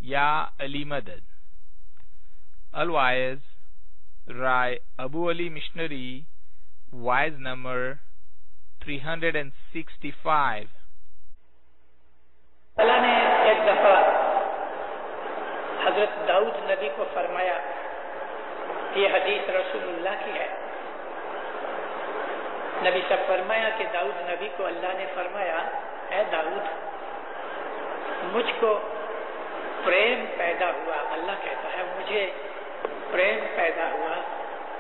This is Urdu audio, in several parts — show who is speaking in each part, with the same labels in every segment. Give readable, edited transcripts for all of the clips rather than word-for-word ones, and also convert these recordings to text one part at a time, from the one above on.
Speaker 1: یا علی مدد. Otherwise, Rai Abu Ali Missionary, wise number 365.
Speaker 2: اللہ نے ایک دفعہ حضرت داؤد نبی کو فرمایا، یہ حدیث رسول اللہ کی ہے، نبی سے فرمایا کہ داؤد نبی کو اللہ نے فرمایا، اے داؤد مجھ کو پریم پیدا ہوا، اللہ کہتا ہے مجھے پریم پیدا ہوا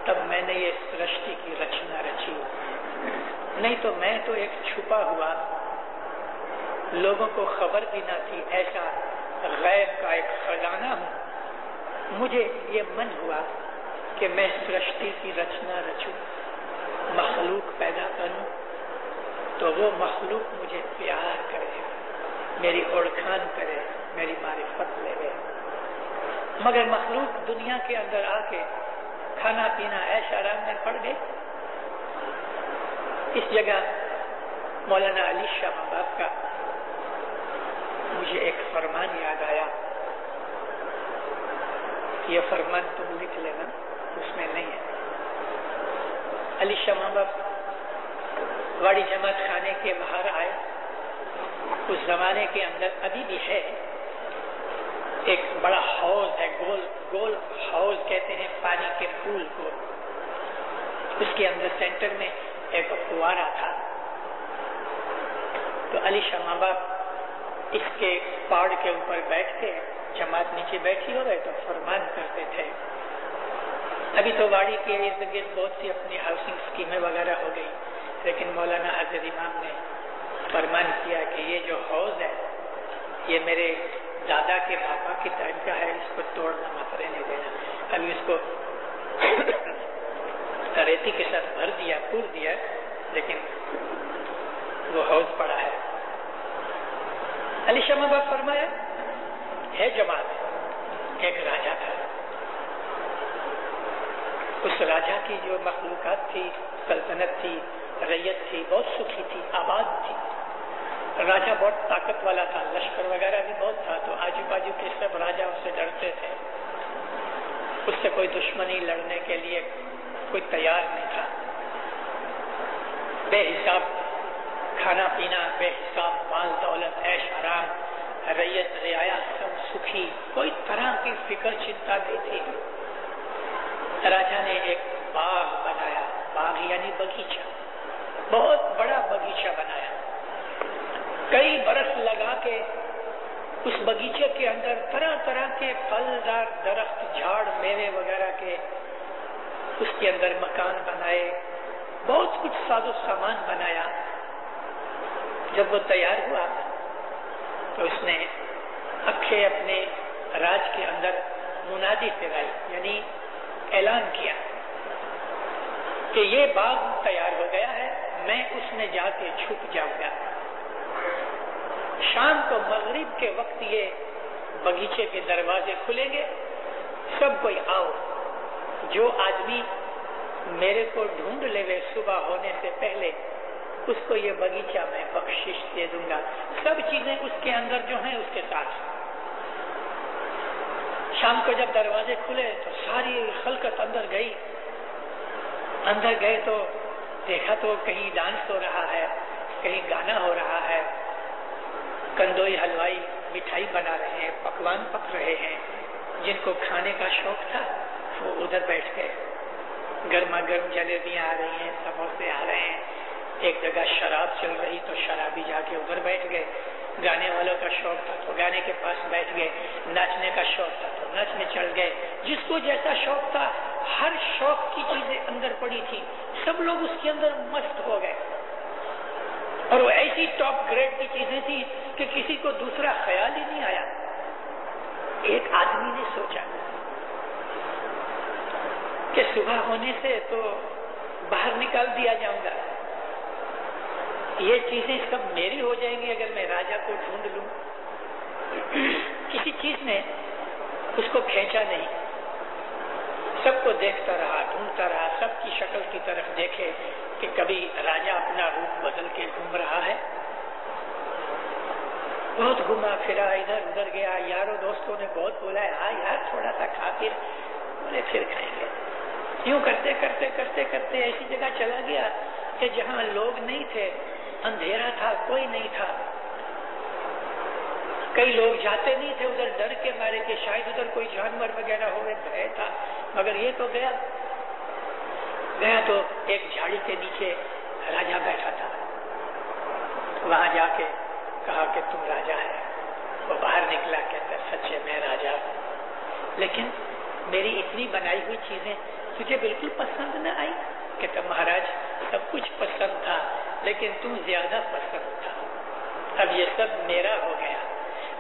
Speaker 2: تب میں نے یہ سرشٹی کی رچنا رچی، نہیں تو میں تو ایک چھپا ہوا، لوگوں کو خبر بھی نہ تھی، ایسا غیب کا ایک خزانہ ہوں. مجھے یہ من ہوا کہ میں سرشٹی کی رچنا رچوں، مخلوق پیدا کروں تو وہ مخلوق مجھے پیار کرے، میری اوڑکھان کرے، میری معرفت لے. مگر مخلوق دنیا کے اندر آ کے کھانا پینا عیش آرام میں پڑ گئی. اس جگہ مولانا علی شاہ باپ کا مجھے ایک فرمان یاد آیا، یہ فرمان تم لکھ لینا، اس میں نہیں ہے. علی شاہ باپ واڑی جماعت خانے کے باہر آئے. اس زمانے کے اندر ابھی بھی ہے ایک بڑا حوض ہے، گول گول حوض کہتے ہیں پانی کے پھول کو، اس کے اندر سینٹر میں ایک فوارہ تھا. تو علی شاہ باپ اس کے پاڑ کے اوپر بیٹھتے، جماعت نیچے بیٹھی ہو گئے تو فرمان کرتے تھے. ابھی تو واڑی کے ارد گرد بہت سی اپنی ہاؤسنگ اسکیمیں وغیرہ ہو گئی، لیکن مولانا حضرت امام نے فرمان کیا کہ یہ جو حوض ہے یہ میرے دادا کے پاپا کی ٹائم کا ہے، اس کو توڑنا مت، رہنے دینا. ابھی اس کو ریتی کے ساتھ بھر دیا، پور دیا، لیکن وہ حوض پڑا ہے. علی شاہ باپ فرمایا ہے جماعت ایک راجا تھا، اس راجا کی جو مخلوقات تھی، سلطنت تھی، رعیت تھی، بہت سکھی تھی، آباد تھی. راجا بہت طاقت والا تھا، لشکر وغیرہ بھی بہت تھا، تو آجو باجو کے سب راجا اس سے ڈرتے تھے، اس سے کوئی دشمنی لڑنے کے لیے کوئی تیار نہیں تھا. بے حساب کھانا پینا، بے حساب مال دولت، عیش آرام، رعیت رعایا سب سکھی، کوئی طرح کی فکر چنتا نہیں تھی. راجا نے ایک باغ بنایا، باغ یعنی باغیچہ، بہت بڑا باغیچہ بنایا. کئی برس لگا کے اس باغیچے کے اندر طرح طرح کے پھلدار درخت، جھاڑ، میوے وغیرہ کے اس کے اندر مکان بنائے، بہت کچھ ساز و سامان بنایا. جب وہ تیار ہوا تو اس نے اکھے اپنے راج کے اندر منادی پھرائی، یعنی اعلان کیا کہ یہ باغ تیار ہو گیا ہے، میں اس میں جا کے چھپ جاؤں گا. شام کو مغرب کے وقت یہ باغیچے کے دروازے کھلیں گے، سب کوئی آؤ، جو آدمی میرے کو ڈھونڈ لے صبح ہونے سے پہلے اس کو یہ باغیچہ میں بخشش دے دوں گا. سب چیزیں اس کے اندر جو ہیں اس کے ساتھ. شام کو جب دروازے کھلے تو ساری خلقت اندر گئی. اندر گئے تو دیکھا تو کہیں ڈانس ہو رہا ہے، کہیں گانا ہو رہا ہے، کندوئی حلوائی مٹھائی بنا رہے ہیں، پکوان پک رہے ہیں. جن کو کھانے کا شوق تھا وہ ادھر بیٹھ گئے. گرما گرم جلیبیاں آ رہی ہیں، سموسے آ رہے ہیں. ایک جگہ شراب چل رہی تو شرابی جا کے ادھر بیٹھ گئے. گانے والوں کا شوق تھا تو گانے کے پاس بیٹھ گئے. ناچنے کا شوق تھا تو ناچنے چل گئے. جس کو جیسا شوق تھا، ہر شوق کی چیزیں اندر پڑی تھی، سب لوگ اس کے اندر مست ہو گئے. اور وہ ایسی ٹاپ گریڈ کی چیزیں تھی کہ کسی کو دوسرا خیال ہی نہیں آیا. ایک آدمی نے سوچا کہ صبح ہونے سے تو باہر نکال دیا جاؤں گا، یہ چیزیں سب میری ہو جائیں گی اگر میں راجا کو ڈھونڈ لوں. کسی چیز نے اس کو کھینچا نہیں، سب کو دیکھتا رہا، ڈھونڈتا رہا، سب کی شکل کی طرف دیکھے کہ کبھی راجا اپنا روپ بدل کے گھوم رہا ہے. بہت گھوما پھرا، ادھر ادھر گیا، یاروں دوستوں نے بہت بولا ہاں یار تھوڑا سا کھا پھر، بولے پھر کھائیں گے۔ یوں کرتے کرتے کرتے کرتے ایسی جگہ چلا گیا کہ جہاں لوگ نہیں تھے، اندھیرا تھا، کوئی نہیں تھا، کئی لوگ جاتے نہیں تھے ادھر ڈر کے مارے کہ شاید ادھر کوئی جانور وغیرہ ہوئے، بھے تھا، مگر یہ تو گیا تو ایک جھاڑی کے نیچے راجا بیٹھا تھا، وہاں جا کے کہا کہ تم راجا ہے، وہ باہر نکلا، کہتا سچے میں راجا ہوں، لیکن میری اتنی بنائی ہوئی چیزیں تجھے بالکل پسند نہ آئی؟ کہتا مہاراج سب کچھ پسند تھا لیکن تم زیادہ پسند تھا، اب یہ سب میرا ہو گیا۔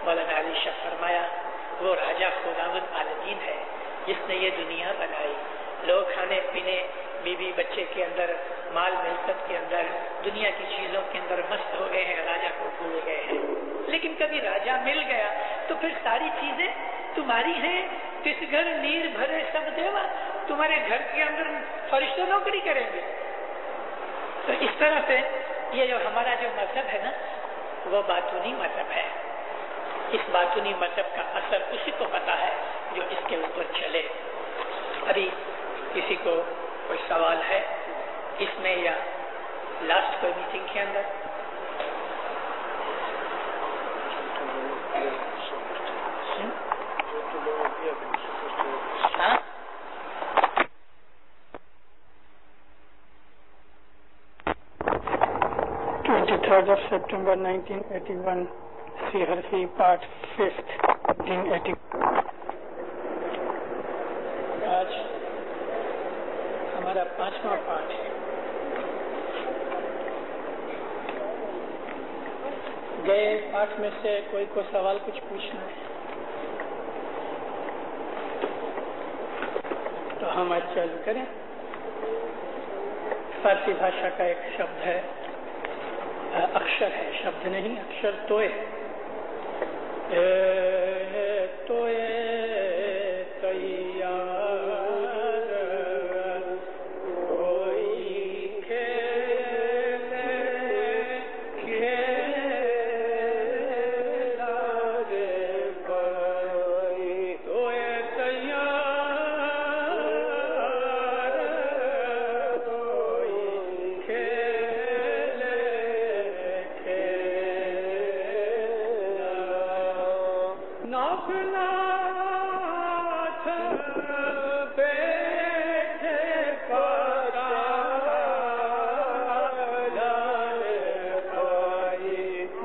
Speaker 2: مولانا علی شاہ فرمایا وہ راجا خداوند عالمین ہے جس نے یہ دنیا بنائی، لوگ کھانے پینے، بیوی بچے کے اندر، مال ملکت کے اندر، دنیا کی چیزوں کے اندر مست ہو گئے ہیں، راجا کو بھول گئے ہیں، لیکن کبھی راجا مل گیا تو پھر ساری چیزیں تمہاری ہیں، کس گھر نیر بھرے سب دیوا، تمہارے گھر کے اندر فرشتے نوکری کریں گے۔ تو اس طرح سے یہ جو ہمارا جو مذہب ہے نا وہ باطنی مذہب ہے، اس باطنی مذہب کا اثر اسی کو پتا ہے جو اس کے اوپر چلے۔ ابھی کسی کو کوئی سوال ہے اس میں یا لاسٹ کوئی میٹنگ کے اندر؟ ہاں
Speaker 3: 23rd of September 1981 Siharfi Part 5th 1980
Speaker 2: آج ہمارا 5واں پارٹ ہے۔ گئے پارٹ میں سے کوئی کو سوال کچھ پوچھنا ہے تو ہم آج چالو کریں۔ فارسی بھاشا کا ایک شبد ہے، اکشر ہے، شبد نہیں، اکشر توئے، توئے تیار کوئی کھیلے کھیلا رے بھائی، توئے تیار کوئی کھیلے ناخنا بیٹھے پارا لائے بھائی،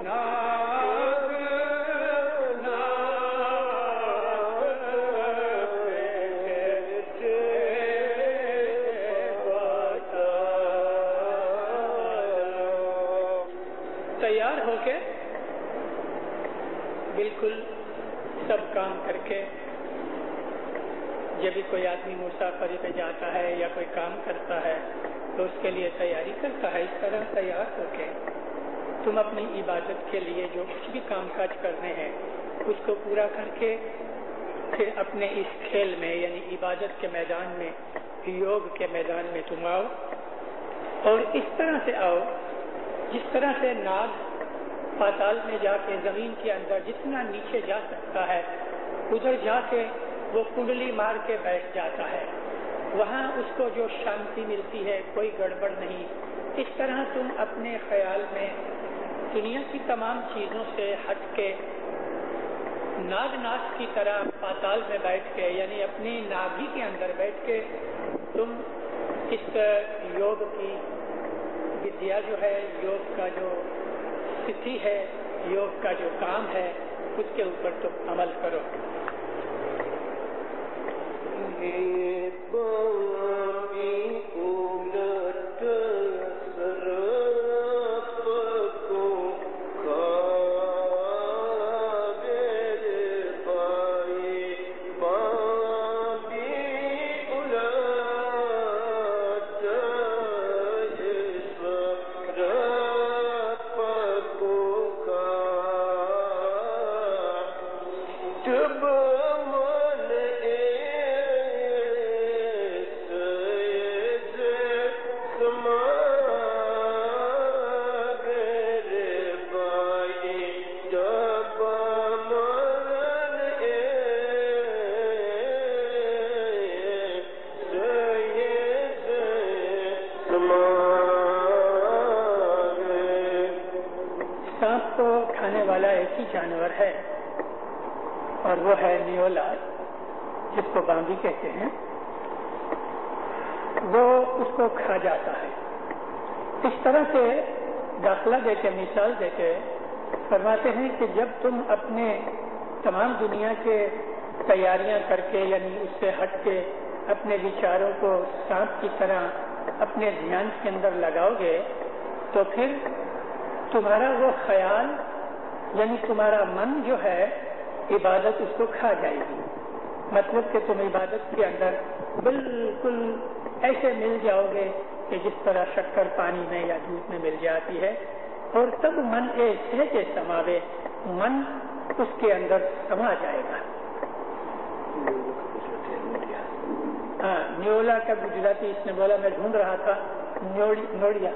Speaker 2: ناخنا بیٹھے پارا، تیار ہو کے بالکل سب کام کر کے، جب بھی کوئی آدمی مسافری پہ جاتا ہے یا کوئی کام کرتا ہے تو اس کے لیے تیاری کرتا ہے، اس طرح تیار ہو کے تم اپنی عبادت کے لیے جو کچھ بھی کام کاج کرنے ہیں اس کو پورا کر کے پھر اپنے اس کھیل میں یعنی عبادت کے میدان میں، یوگ کے میدان میں تم آؤ، اور اس طرح سے آؤ جس طرح سے ناگ پاتال میں جا کے زمین کے اندر جتنا نیچے جا سکتا ہے ادھر جا کے وہ کنڈلی مار کے بیٹھ جاتا ہے، وہاں اس کو جو شانتی ملتی ہے، کوئی گڑبڑ نہیں۔ اس طرح تم اپنے خیال میں دنیا کی تمام چیزوں سے ہٹ کے ناگ ناچ کی طرح پاتال میں بیٹھ کے یعنی اپنی نابھی کے اندر بیٹھ کے تم اس یوگ کی ودیا جو ہے، یوگ کا جو ستھی ہے، یوگ کا جو کام ہے اس کے اوپر تم عمل کرو۔
Speaker 4: جب
Speaker 3: والا ایک ہی جانور ہے اور وہ ہے نیولا، جس کو بامبی کہتے ہیں. وہ اس کو کھا جاتا ہے. اس طرح سے داخلہ دے کے مثال دے کے فرماتے ہیں کہ جب تم اپنے تمام دنیا کے تیاریاں کر کے یعنی اس سے ہٹ کے اپنے وچاروں کو سانپ کی طرح اپنے دھیان کے اندر لگاؤ گے تو پھر تمہارا وہ خیال یعنی تمہارا من جو ہے عبادت اس کو کھا جائے گی. مطلب کہ تم عبادت کے اندر بالکل ایسے مل جاؤ گے کہ جس طرح شکر پانی میں یا دودھ میں مل جاتی ہے، اور تب من ایسے سماوے، من اس کے اندر سما جائے گا. ہاں، نیولا کا گجراتی اس نے بولا، میں ڈھونڈ رہا تھا نوڑیا.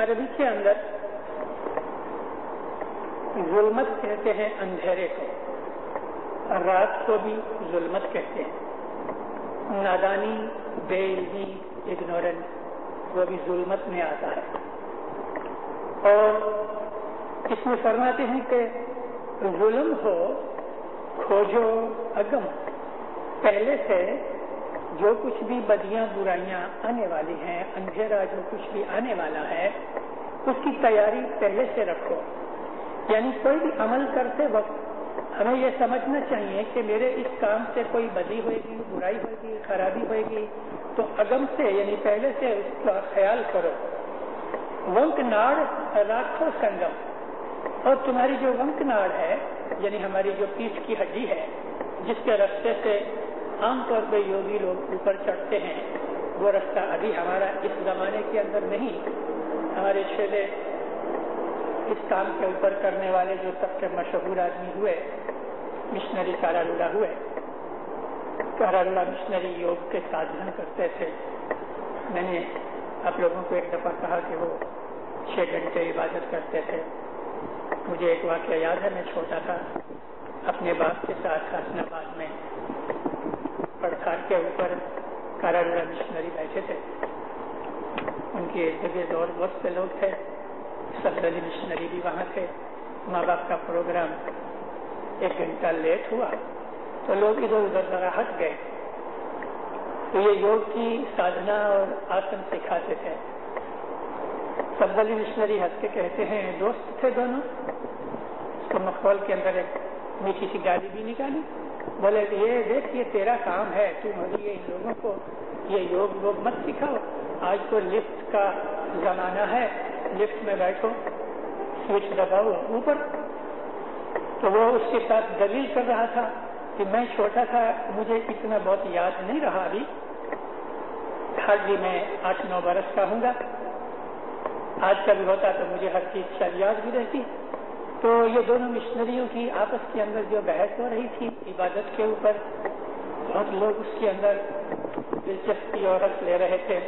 Speaker 3: عربی کے اندر ظلمت کہتے ہیں اندھیرے کو، رات کو بھی ظلمت کہتے ہیں. نادانی، بے علمی، اگنورنس وہ بھی ظلمت میں آتا ہے. اور اس میں فرماتے ہیں کہ ظلم ہو، کھوجو اگم، پہلے سے جو کچھ بھی بدیاں برائیاں آنے والی ہیں، اندھیرا جو کچھ بھی آنے والا ہے اس کی تیاری پہلے سے رکھو. یعنی کوئی بھی عمل کرتے وقت ہمیں یہ سمجھنا چاہیے کہ میرے اس کام سے کوئی بدی ہوئے گی، برائی ہوئے گی، خرابی ہوئے گی، تو اگم سے یعنی پہلے سے اس کا خیال کرو. ونک ناڑ راکھو سنگم، اور تمہاری جو ونک ناڑ ہے یعنی ہماری جو پیٹھ کی ہڈی ہے جس کے رستے سے عام طور پہ یوگی لوگ اوپر چڑھتے ہیں، وہ رستہ ابھی ہمارا اس زمانے کے اندر نہیں. ہمارے چھیلے اس کام کے اوپر کرنے والے جو سب سے مشہور آدمی ہوئے مشنری کارارولا ہوئے. کارارولا مشنری یوگ کے سادھنا کرتے تھے. میں نے آپ لوگوں کو ایک دفعہ کہا کہ وہ 6 گھنٹے عبادت کرتے تھے. مجھے ایک واقعہ یاد ہے، میں چھوٹا تھا، اپنے باپ کے ساتھ حسن آباد میں پڑھار کے اوپر کارارولا مشنری بیٹھے تھے. ان کے ارد گرد اور بہت سے لوگ تھے، سبدلی مشنری بھی وہاں تھے. ماں باپ کا پروگرام 1 گھنٹہ لیٹ ہوا تو لوگ ادھر ادھر ذرا ہٹ گئے. تو یہ یوگ کی سادھنا اور آسن سکھاتے تھے. سبدلی مشنری ہنس کے کہتے ہیں، دوست تھے دونوں. اس کو مخول کے اندر ایک میٹھی سی گالی بھی نکالی. بولے یہ دیکھ، یہ تیرا کام ہے، تم ابھی ان لوگوں کو یہ یوگ ووگ مت سکھاؤ. آج تو لفٹ کا زمانہ ہے، لفٹ میں بیٹھو، سوئچ دباؤ اوپر. تو وہ اس کے ساتھ دلیل کر رہا تھا کہ میں چھوٹا تھا، مجھے اتنا بہت یاد نہیں رہا، ابھی ہارڈلی میں 8-9 برس کا ہوں گا. آج کا بھی ہوتا تو مجھے ہر چیز شاید یاد بھی رہتی. تو یہ دونوں مشنریوں کی آپس کے اندر جو بحث ہو رہی تھی عبادت کے اوپر، بہت لوگ اس کے اندر دلچسپی اور رس لے رہے تھے.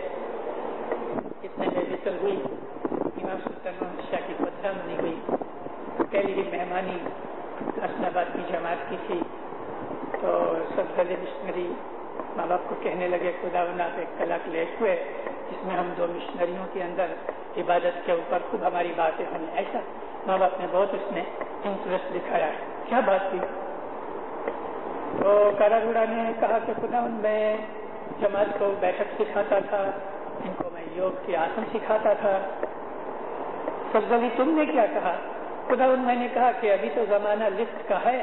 Speaker 3: اتنے میں وصل ہوئی امام سلطان محمد شاہ کی پدرا منی ہوئی. پہلی بھی مہمانی حسن آباد کی جماعت کی تھی. تو سب گلے مشنری ماں باپ کو کہنے لگے خدا آپ ایک طلاق لیٹ ہوئے، جس میں ہم 2 مشنریوں کے اندر عبادت کے اوپر خوب ہماری باتیں ہوں. ایسا ماں باپ نے بہت اس میں انٹرسٹ دکھایا. کیا بات تھی؟ تو کارارولا نے کہا کہ خدا میں جماعت کو بیٹھک سکھاتا تھا، ان کو میں یوگ کے آسن سکھاتا تھا. سبزلی تم نے کیا کہا؟ خدا میں نے کہا کہ ابھی تو زمانہ لفٹ کا ہے،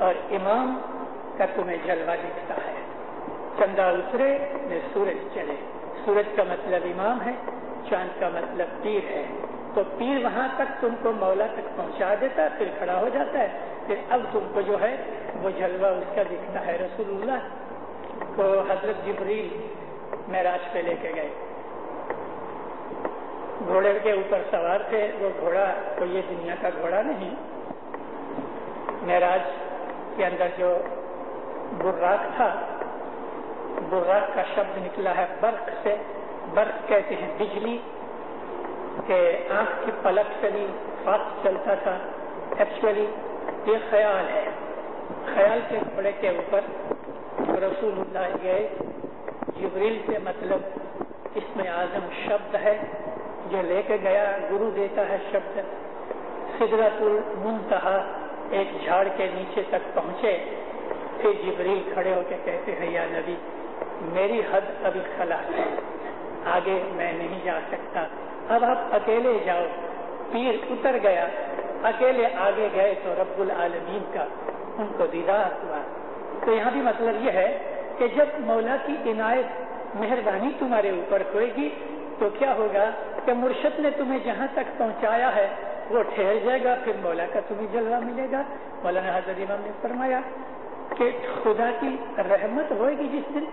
Speaker 3: اور امام کا تمہیں جلوہ دکھتا ہے. چندہ اترے میں سورج چلے. سورج کا مطلب امام ہے, چاند کا مطلب پیر ہے. تو پیر وہاں تک تم کو مولا تک پہنچا دیتا, پھر کھڑا ہو جاتا ہے, پھر اب تم کو جو ہے وہ جلوہ اس کا دکھتا ہے. رسول اللہ کو حضرت جبریل معراج پہ لے کے گئے, گھوڑے کے اوپر سوار تھے. وہ گھوڑا تو یہ دنیا کا گھوڑا نہیں. معراج کے اندر جو براق تھا, براق کا شبد نکلا ہے برق سے. برق کہتے ہیں بجلی کہ آنکھ کی پلک چلی, فاسٹ چلتا تھا. ایکچولی یہ خیال ہے. خیال کے گھوڑے کے اوپر رسول اللہ گئے. جبریل سے مطلب اسم اعظم شبد ہے جو لے کے گیا, گرو دیتا ہے شبد. سدرۃ المنتہا ایک جھاڑ کے نیچے تک پہنچے. پھر جبریل کھڑے ہو کے کہتے ہیں یا نبی میری حد ابھی خلاص ہے, آگے میں نہیں جا سکتا, اب آپ اکیلے جاؤ. پیر اتر گیا, اکیلے آگے گئے تو رب العالمین کا ان کو دیدار ہوا. تو یہاں بھی مطلب یہ ہے کہ جب مولا کی عنایت مہربانی تمہارے اوپر ہوئے گی تو کیا ہوگا کہ مرشد نے تمہیں جہاں تک پہنچایا ہے وہ ٹھہر جائے گا, پھر مولا کا تمہیں جلوہ ملے گا. مولانا حضرت امام نے فرمایا کہ خدا کی رحمت ہوئے گی جس دن,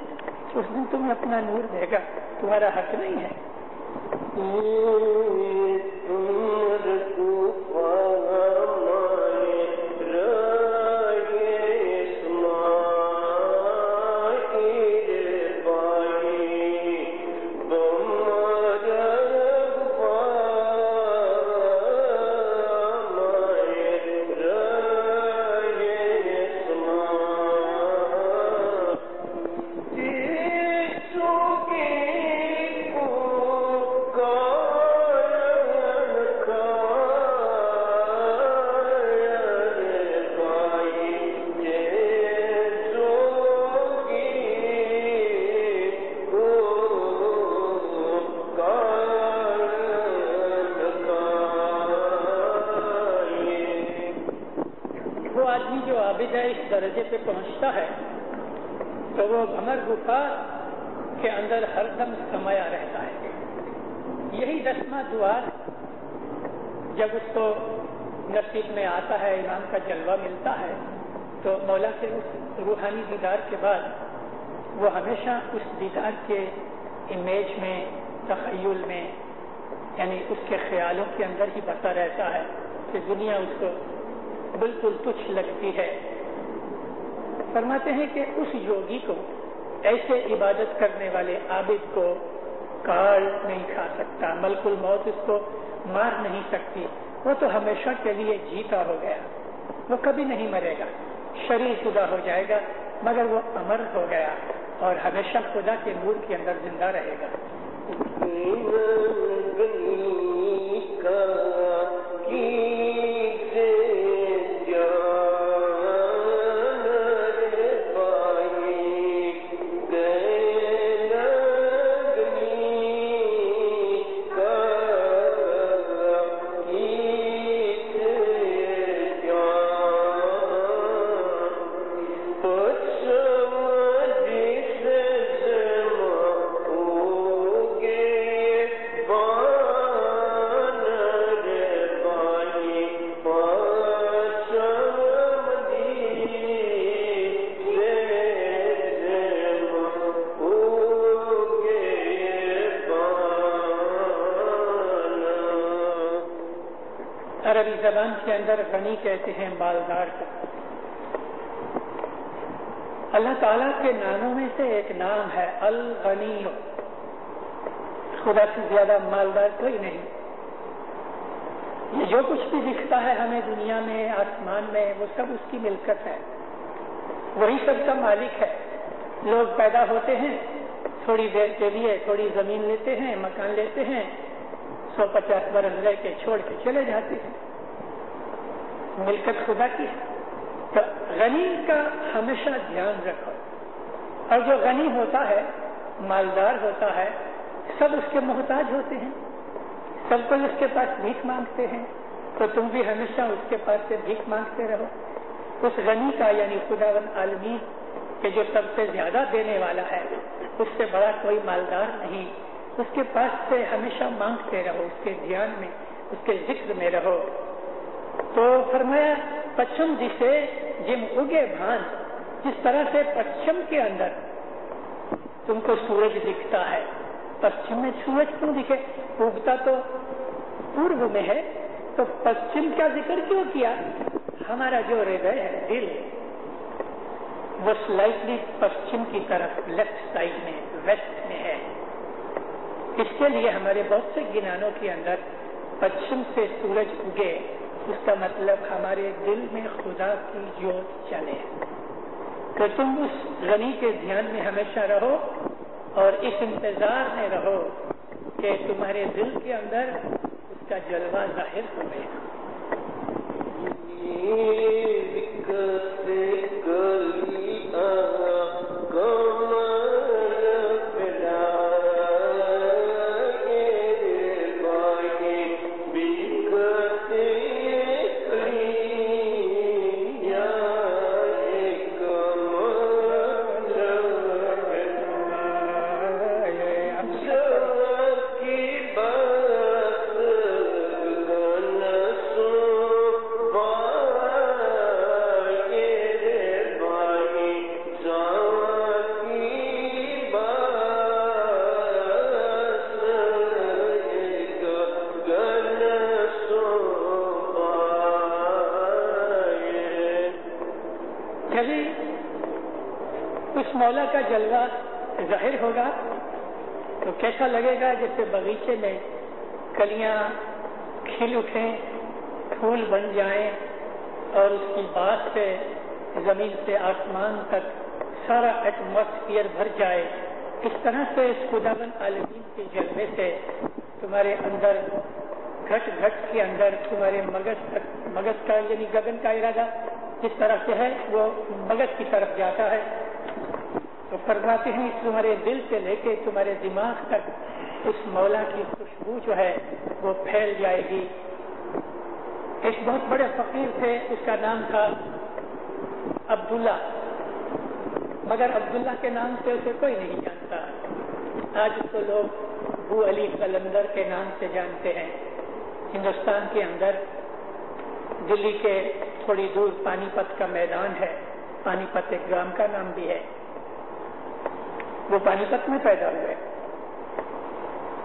Speaker 3: اس دن تمہیں اپنا نور دے گا, تمہارا حق نہیں ہے. درجے پہ پہنچتا ہے تو وہ بھمر گفا کے اندر ہر دم سمایا رہتا ہے. یہی 10واں دوار جب اس کو نصیب میں آتا ہے, امام کا جلوہ ملتا ہے, تو مولا کے اس روحانی دیدار کے بعد وہ ہمیشہ اس دیدار کے امیج میں, تخیل میں, یعنی اس کے خیالوں کے اندر ہی بسا رہتا ہے کہ دنیا اس کو بالکل تچھ لگتی ہے. فرماتے ہیں کہ اس یوگی کو, ایسے عبادت کرنے والے عابد کو کاڑ نہیں کھا سکتا, ملک الموت اس کو مار نہیں سکتی. وہ تو ہمیشہ کے لیے جیتا ہو گیا, وہ کبھی نہیں مرے گا. شریر شدہ ہو جائے گا مگر وہ امر ہو گیا اور ہمیشہ خدا کے نور کے اندر زندہ رہے گا. عربی زبان کے اندر غنی کہتے ہیں مالدار کو. اللہ تعالیٰ کے ناموں میں سے ایک نام ہے الغنی. خدا سے زیادہ مالدار کوئی نہیں. یہ جو کچھ بھی دکھتا ہے ہمیں دنیا میں, آسمان میں, وہ سب اس کی ملکت ہے, وہی سب کا مالک ہے. لوگ پیدا ہوتے ہیں, تھوڑی دیر کے لیے تھوڑی زمین لیتے ہیں, مکان لیتے ہیں, 150 برس رہ کے چھوڑ کے چلے جاتے ہیں. ملکت خدا کی ہے. تو غنی کا ہمیشہ دھیان رکھو. اور جو غنی ہوتا ہے, مالدار ہوتا ہے, سب اس کے محتاج ہوتے ہیں, سب کوئی اس کے پاس بھیک مانگتے ہیں. تو تم بھی ہمیشہ اس کے پاس سے بھیک مانگتے رہو. اس غنی کا یعنی خداوند عالمین کہ جو سب سے زیادہ دینے والا ہے، اس سے بڑا کوئی مالدار نہیں، اس کے پاس سے ہمیشہ مانگتے رہو، اس کے دھیان میں، اس کے ذکر میں رہو۔ تو فرمایا پچھم دشے جم اگے بھان، جس طرح سے پچھم کے اندر تم کو سورج دکھتا ہے، پچھم میں سورج کیوں دکھے؟ اگتا تو پورب میں ہے، تو پچھم کا ذکر کیوں کیا؟ ہمارا جو ہردے ہے، دل، وہ سلائٹلی پچھم کی طرف، لیفٹ سائڈ میں، ویسٹ میں ہے۔ اس کے لیے ہمارے بہت سے گنانوں کے اندر پچھم سے سورج اگے، اس کا مطلب ہمارے دل میں خدا کی جوت چلے۔ تو تم اس غنی کے دھیان میں ہمیشہ رہو اور اس انتظار میں رہو کہ تمہارے دل کے اندر اس کا جلوہ ظاہر ہو گیا۔ مولا کا جلوہ ظاہر ہوگا تو کیسا لگے گا؟ جیسے باغیچے میں کلیاں کھل اٹھیں، پھول بن جائیں اور اس کی بات سے زمین سے آسمان تک سارا ایٹماسفیئر بھر جائے۔ اس طرح سے اس خداوند عالمین کے جلوے سے تمہارے اندر گھٹ گھٹ کے اندر تمہارے مغز کا یعنی گگن کا ارادہ جس طرح سے ہے وہ مغز کی طرف جاتا ہے، تو فرماتے ہیں تمہارے دل سے لے کے تمہارے دماغ تک اس مولا کی خوشبو جو ہے وہ پھیل جائے گی۔ ایک بہت بڑے فقیر تھے، اس کا نام تھا عبداللہ، مگر عبداللہ کے نام سے اسے کوئی نہیں جانتا۔ آج اس کو لوگ ابو علی قلندر کے نام سے جانتے ہیں۔ ہندوستان کے اندر دلی کے تھوڑی دور پانی پت کا میدان ہے، پانی پت ایک گرام کا نام بھی ہے۔ وہ پانی پت میں پیدا ہوئے،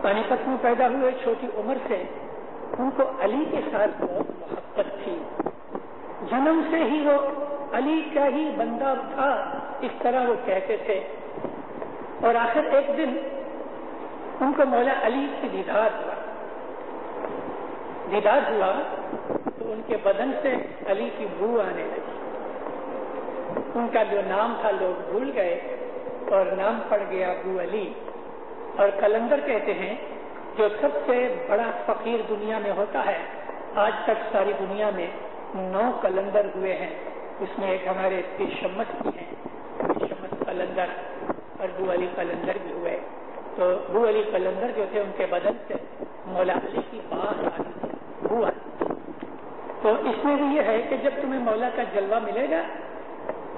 Speaker 3: پانی پت میں پیدا ہوئے، چھوٹی عمر سے ان کو علی کے ساتھ بہت محبت تھی، جنم سے ہی وہ علی کا ہی بندہ تھا، اس طرح وہ کہتے تھے۔ اور آخر ایک دن ان کو مولا علی کی دیدار ہوا تو ان کے بدن سے علی کی بو آنے لگی۔ ان کا جو نام تھا لوگ بھول گئے اور نام پڑ گیا ابو علی۔ اور قلندر کہتے ہیں جو سب سے بڑا فقیر دنیا میں ہوتا ہے، آج تک ساری دنیا میں 9 قلندر ہوئے ہیں، اس میں ایک ہمارے شمس بھی ہیں، شمس قلندر، اور ابو علی قلندر بھی ہوئے۔ تو ابو علی قلندر جو تھے ان کے بدن سے مولا علی کی بات آتی تھی، بو آتی تھی۔ تو اس میں بھی یہ ہے کہ جب تمہیں مولا کا جلوہ ملے گا،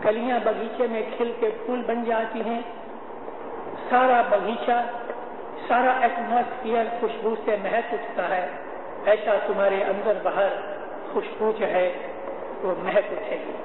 Speaker 3: کلیاں باغیچے میں کھل کے پھول بن جاتی ہیں، سارا باغیچہ، سارا ایٹماسفیئر خوشبو سے مہک اٹھتا ہے، ایسا تمہارے اندر باہر خوشبو جو ہے وہ مہک اٹھے گی۔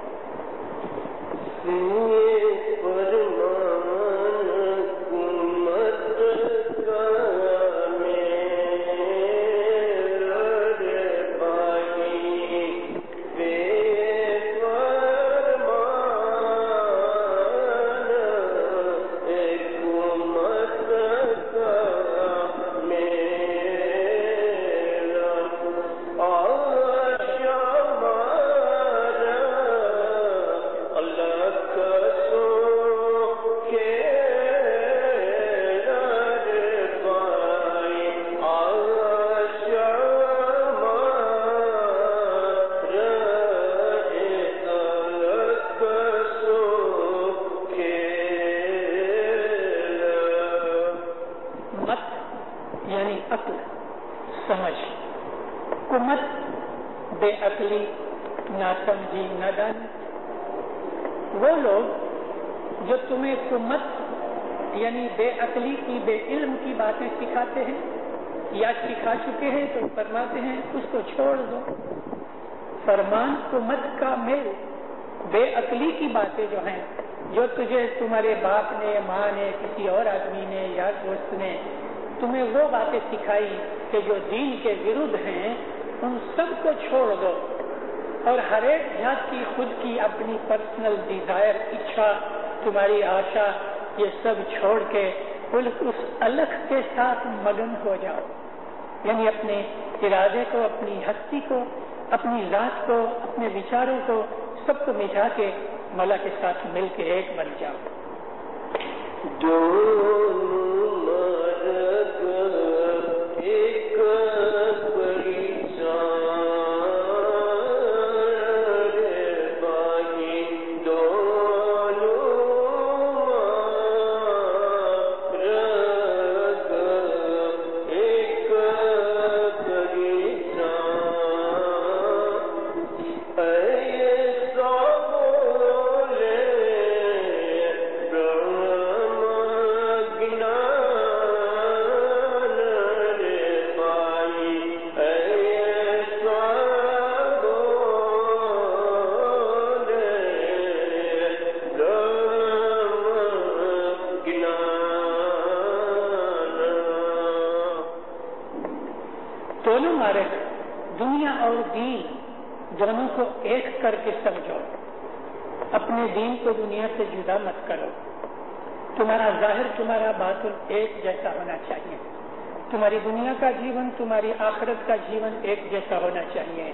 Speaker 3: وہ لوگ جو تمہیں کمت یعنی بے عقلی کی بے علم کی باتیں سکھاتے ہیں یا سکھا چکے ہیں تو فرماتے ہیں اس کو چھوڑ دو. فرمان کمت کا میل بے عقلی کی باتیں جو ہیں جو تجھے تمہارے باپ نے ماں نے کسی اور آدمی نے یا دوست نے تمہیں وہ باتیں سکھائی کہ جو دین کے ورودھ ہیں ان سب کو چھوڑ دو اور ہر ایک ذات کی خود کی اپنی پرسنل ڈیزائر اچھا تمہاری آشا یہ سب چھوڑ کے اس الگ کے ساتھ مگن ہو جاؤ. یعنی اپنے ارادے کو اپنی ہستی کو اپنی ذات کو اپنے وچاروں کو سب کو مٹا کے مولا کے ساتھ مل کے ایک بن جاؤ. دونوں مارگ دنیا اور دین دونوں کو ایک کر کے سمجھو. اپنے دین کو دنیا سے جدا مت کرو. تمہارا ظاہر تمہارا باطن ایک جیسا ہونا چاہیے. تمہاری دنیا کا جیون تمہاری آخرت کا جیون ایک جیسا ہونا چاہیے.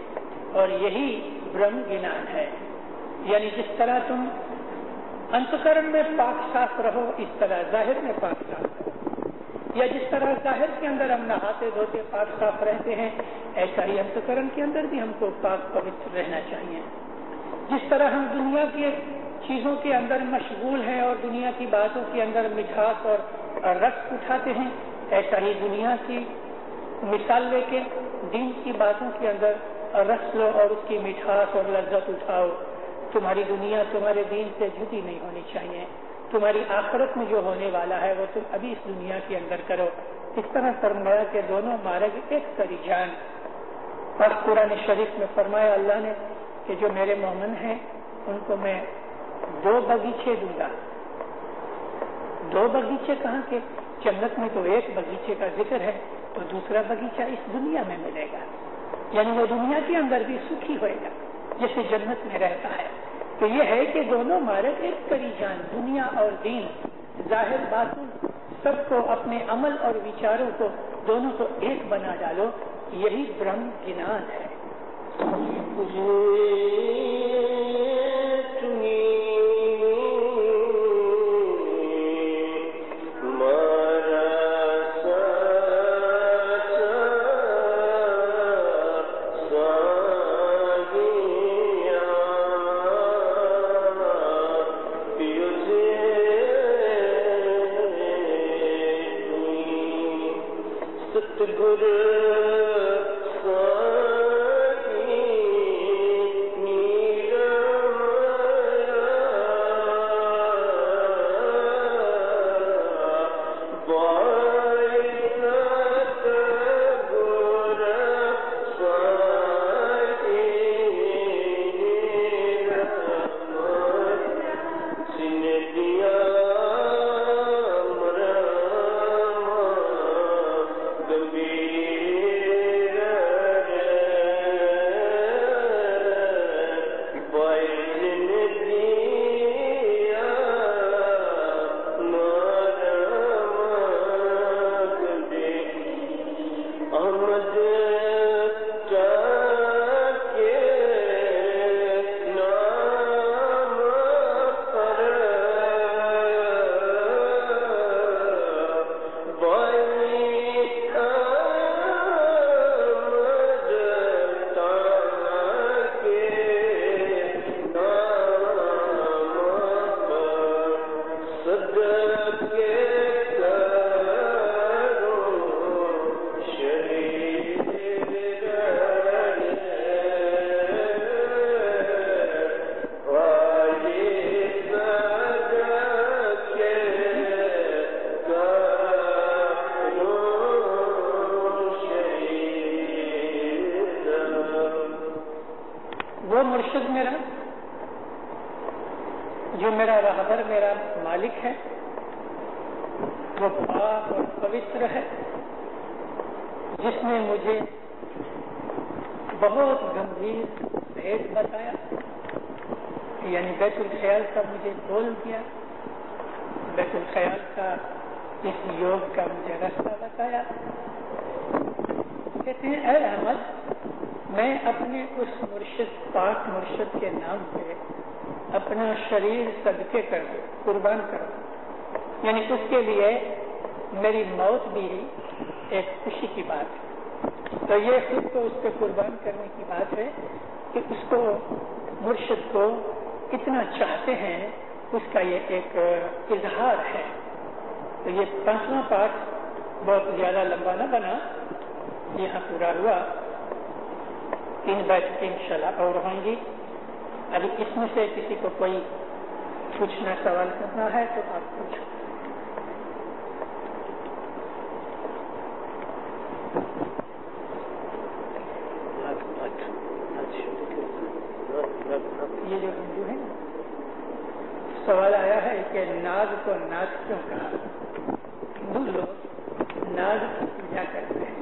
Speaker 3: اور یہی برہم گنان ہے. یعنی جس طرح تم انتکرن میں پاک صاف رہو اس طرح ظاہر میں پاک صاف رہو. یا جس طرح ظاہر کے اندر ہم نہاتے دھوتے پاک صاف رہتے ہیں ایسا ہی انتکرن کے اندر بھی ہم کو پاک پوتر رہنا چاہیے. جس طرح ہم دنیا کی چیزوں کے اندر مشغول ہیں اور دنیا کی باتوں کے اندر مٹھاس اور رس اٹھاتے ہیں ایسا ہی دنیا کی مثال لے کے دین کی باتوں کے اندر رس لو اور اس کی مٹھاس اور لذت اٹھاؤ. تمہاری دنیا تمہارے دین سے جدی نہیں ہونی چاہیے. تمہاری آخرت میں جو ہونے والا ہے وہ تم ابھی اس دنیا کے اندر کرو. اس طرح فرمایا کہ دونوں مارگ ایک کری جان. اور قرآن شریف میں فرمایا اللہ نے کہ جو میرے مومن ہیں ان کو میں 2 باغیچے دوں گا. 2 باغیچے کہاں کے؟ جنت میں تو ایک باغیچے کا ذکر ہے تو دوسرا باغیچہ اس دنیا میں ملے گا. یعنی وہ دنیا کے اندر بھی سکھی ہوئے گا جیسے جنت میں رہتا ہے. تو یہ ہے کہ دونوں مارگ ایک کری جان. دنیا اور دین ظاہر باطن سب کو اپنے عمل اور وچاروں کو دونوں کو ایک بنا ڈالو. یہی برہم گنان ہے.
Speaker 4: Gambhir
Speaker 3: جو میرا راہبر میرا مالک ہے وہ پاک اور پوتر ہے، جس نے مجھے بہت گمبھیر بھید بتایا، یعنی بیت الخیال کا مجھے بول دیا، بیت الخیال کا اس یوگ کا مجھے راستہ بتایا۔ کہتے ہیں اے احمد، میں اپنے اس مرشد پاک مرشد کے نام پہ اپنا شریر صدقے کر دوں، قربان کر دوں، یعنی اس کے لیے میری موت بھی ایک خوشی کی بات ہے۔ تو یہ خود کو اس پہ قربان کرنے کی بات ہے کہ اس کو مرشد کو کتنا چاہتے ہیں، اس کا یہ ایک اظہار ہے۔ تو یہ 5واں پارٹ بہت زیادہ لمبا نہ بنا، یہاں پورا ہوا۔ 3 بیٹھ انشاءاللہ اور ہوں گی۔ ابھی اس میں سے کسی کو کوئی پوچھنا سوال کرنا ہے تو آپ پوچھو۔ یہ جو ہندو ہے نا، سوال آیا ہے کہ ناگ کو ناگ کیوں کہا؟ ہندو لوگ ناگ کی پوجا کرتے ہیں،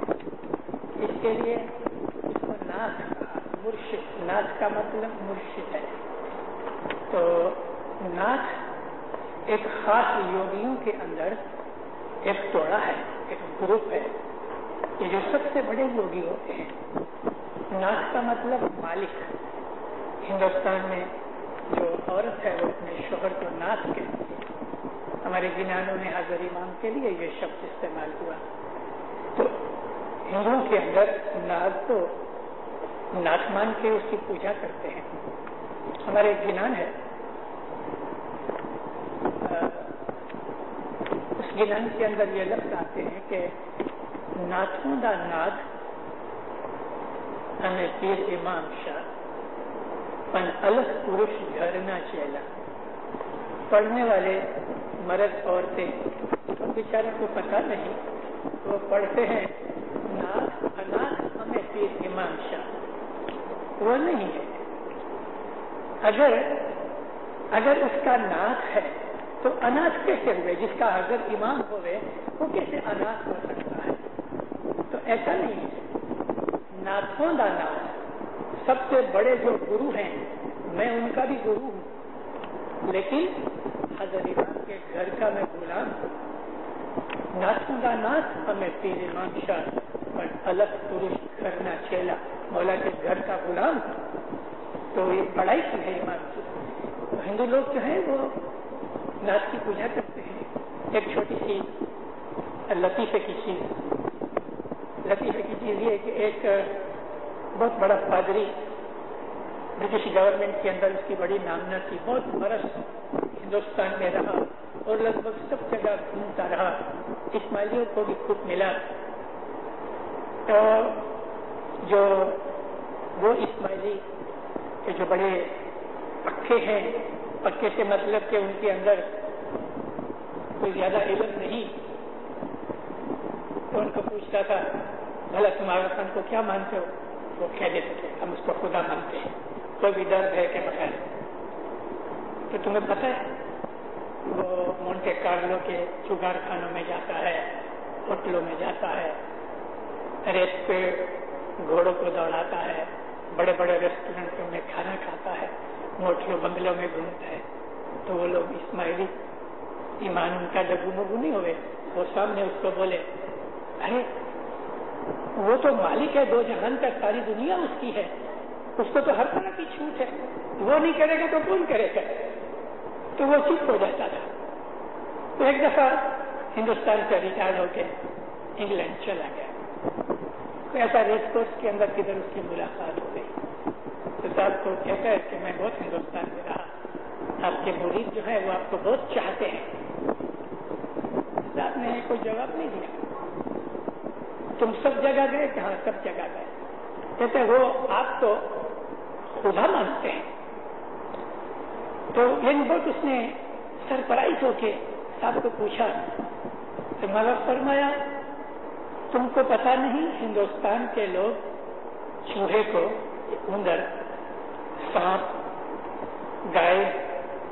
Speaker 3: اس کے لیے اس کو ناگ کہا۔ مرشد، ناگ کا مطلب مرشد ہے۔ تو ناگ ایک خاص یوگیوں کے اندر ایک ٹوڑا ہے، ایک گروپ ہے، یہ جو سب سے بڑے یوگی ہوتے ہیں۔ ناگ کا مطلب مالک۔ ہندوستان میں جو عورت ہے وہ اپنے شوہر کو ناگ کہتی ہے۔ ہمارے جنانوں میں حضرت امام کے لیے یہ شبد استعمال ہوا۔ تو ہندوؤں کے اندر ناگ کو ناگ مان کے اس کی پوجا کرتے ہیں۔ ہمارے جنان ہے، اس جنان کے اندر یہ لفظ آتے ہیں کہ ناتھوں دا ناگ ہمیں پیر امام شاہ پن الگ پروش گھرنا چیلا۔ پڑھنے والے مرد عورتیں بیچاروں کو پتہ نہیں، وہ پڑھتے ہیں ناگ اناگ ہمیں پیر امام شاہ، وہ نہیں ہے۔ اگر اس کا ناگ ہے تو اناج کیسے ہوئے؟ جس کا حضرت امام ہوئے وہ کیسے اناج ہو سکتا ہے؟ تو ایسا نہیں ہے۔ ناتھوں دا ناگ، سب سے بڑے جو گرو ہیں میں ان کا بھی گرو ہوں، لیکن حضرت امام کے گھر کا میں غلام ہوں۔ ناتھوں دا ناگ ہمیں پیر امام شاہ پر الگ پروش کرنا چیلا، مولا کے گھر کا غلام۔ تو یہ بڑائی کی ہے امام کی۔ تو ہندو لوگ جو ہیں وہ ناگ کی پوجا کرتے ہیں۔ ایک چھوٹی سی لطیفے کی چیز یہ کہ ایک بہت بڑا پادری برٹش گورنمنٹ کے اندر، اس کی بڑی نامنا تھی، بہت برس ہندوستان میں رہا اور لگ بھگ سب جگہ گھومتا رہا، اسماعیلیوں کو بھی خوب ملا۔ تو جو وہ اسماعیلی کہ جو بڑے پکے ہیں، پکے سے مطلب کہ ان کے اندر کوئی زیادہ علم نہیں، تو ان کو پوچھتا تھا بھلا تم آغا خان کو کیا مانتے ہو؟ وہ کہہ دیتے تھے ہم اس کو خدا مانتے ہیں، کوئی بھی ڈر ہے کہ بغیر۔ تو تمہیں پتہ ہے وہ مونٹے کارلو کے چگار خانوں میں جاتا ہے، ہوٹلوں میں جاتا ہے، ریت پہ گھوڑوں کو دوڑاتا ہے، بڑے بڑے ریسٹورینٹوں میں کھانا کھاتا ہے، موٹیوں بنگلوں میں گھومتا ہے۔ تو وہ لوگ اسماعیلی ایمان ان کا ڈبو مبو نہیں ہوئے، وہ سامنے اس کو بولے ارے وہ تو مالک ہے 2 جہان کا، ساری دنیا اس کی ہے، اس کو تو ہر طرح کی چھوٹ ہے، وہ نہیں کرے گا تو کون کرے گا؟ تو وہ چپ ہو جاتا تھا۔ تو ایک دفعہ ہندوستان سے ریٹائر ہو کے انگلینڈ چلا گیا، تو ایسا ریس کورس کے اندر کدھر اس کی ملاقات ہو گئی۔ تو صاحب کو کہتا ہے کہ میں بہت ہندوستان میں رہا، آپ کے مرید جو ہے وہ آپ کو بہت چاہتے ہیں۔ صاحب نے کوئی جواب نہیں دیا۔ تم سب جگہ گئے؟ کہ ہاں سب جگہ گئے۔ کہتے وہ آپ تو خدا مانتے ہیں؟ تو یہ بہت اس نے سرپرائز ہو کے صاحب کو پوچھا، تو مولا فرمایا تم کو پتا نہیں ہندوستان کے لوگ چوہے کو، اندر، سانپ، گائے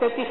Speaker 3: 33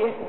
Speaker 3: 1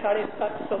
Speaker 3: 750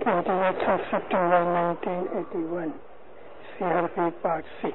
Speaker 3: 28th of September 1981 CRP Part 6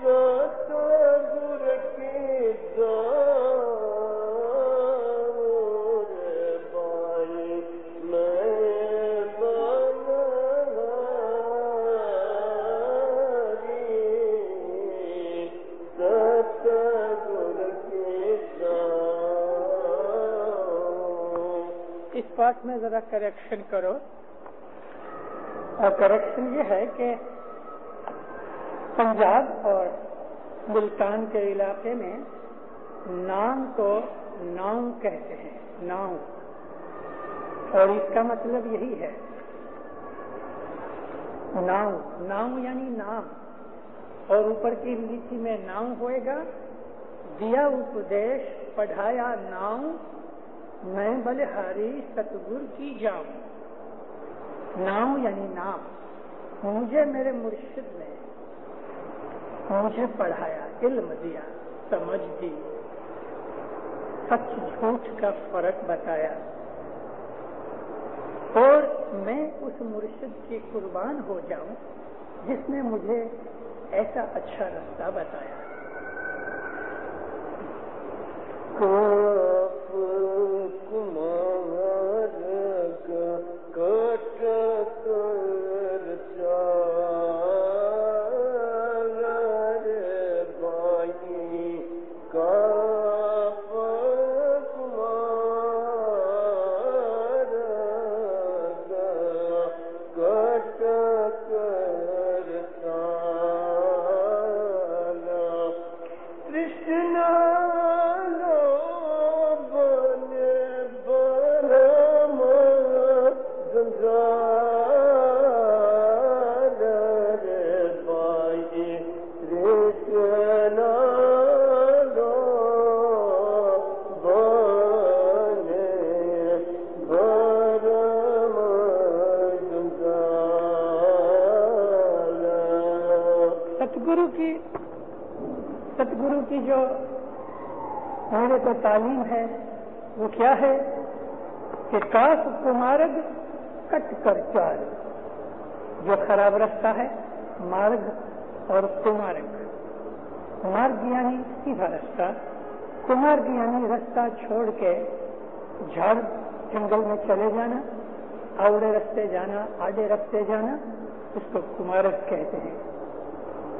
Speaker 4: So
Speaker 3: بات میں ذرا کریکشن کرو. اور کریکشن یہ ہے کہ پنجاب اور ملتان کے علاقے میں نام کو ناؤں کہتے ہیں, ناؤں, اور اس کا مطلب یہی ہے ناؤں. ناؤں یعنی نام, اور اوپر کی لیچی میں ناؤں ہوئے گا. دیا اپدیش پڑھایا ناؤں, میں بلہاری ستگر کی جاؤں. ناؤں یعنی نام. مجھے میرے مرشد نے مجھے پڑھایا, علم دیا, سمجھ دی, سچ جھوٹ کا فرق بتایا, اور میں اس مرشد کی قربان ہو جاؤں جس نے مجھے ایسا اچھا رستہ بتایا. ستگرو کی جو میرے کو تعلیم ہے وہ کیا ہے کہ کاف کمارگ کٹ کر چال. جو خراب رستہ ہے مارگ اور کمارگ. مارگ یعنی سیدھا رستہ, کمارگ یعنی رستہ چھوڑ کے جھاڑ جنگل میں چلے جانا, آوڑے رستے جانا, آڑے رستے جانا, اس کو کمارگ کہتے ہیں.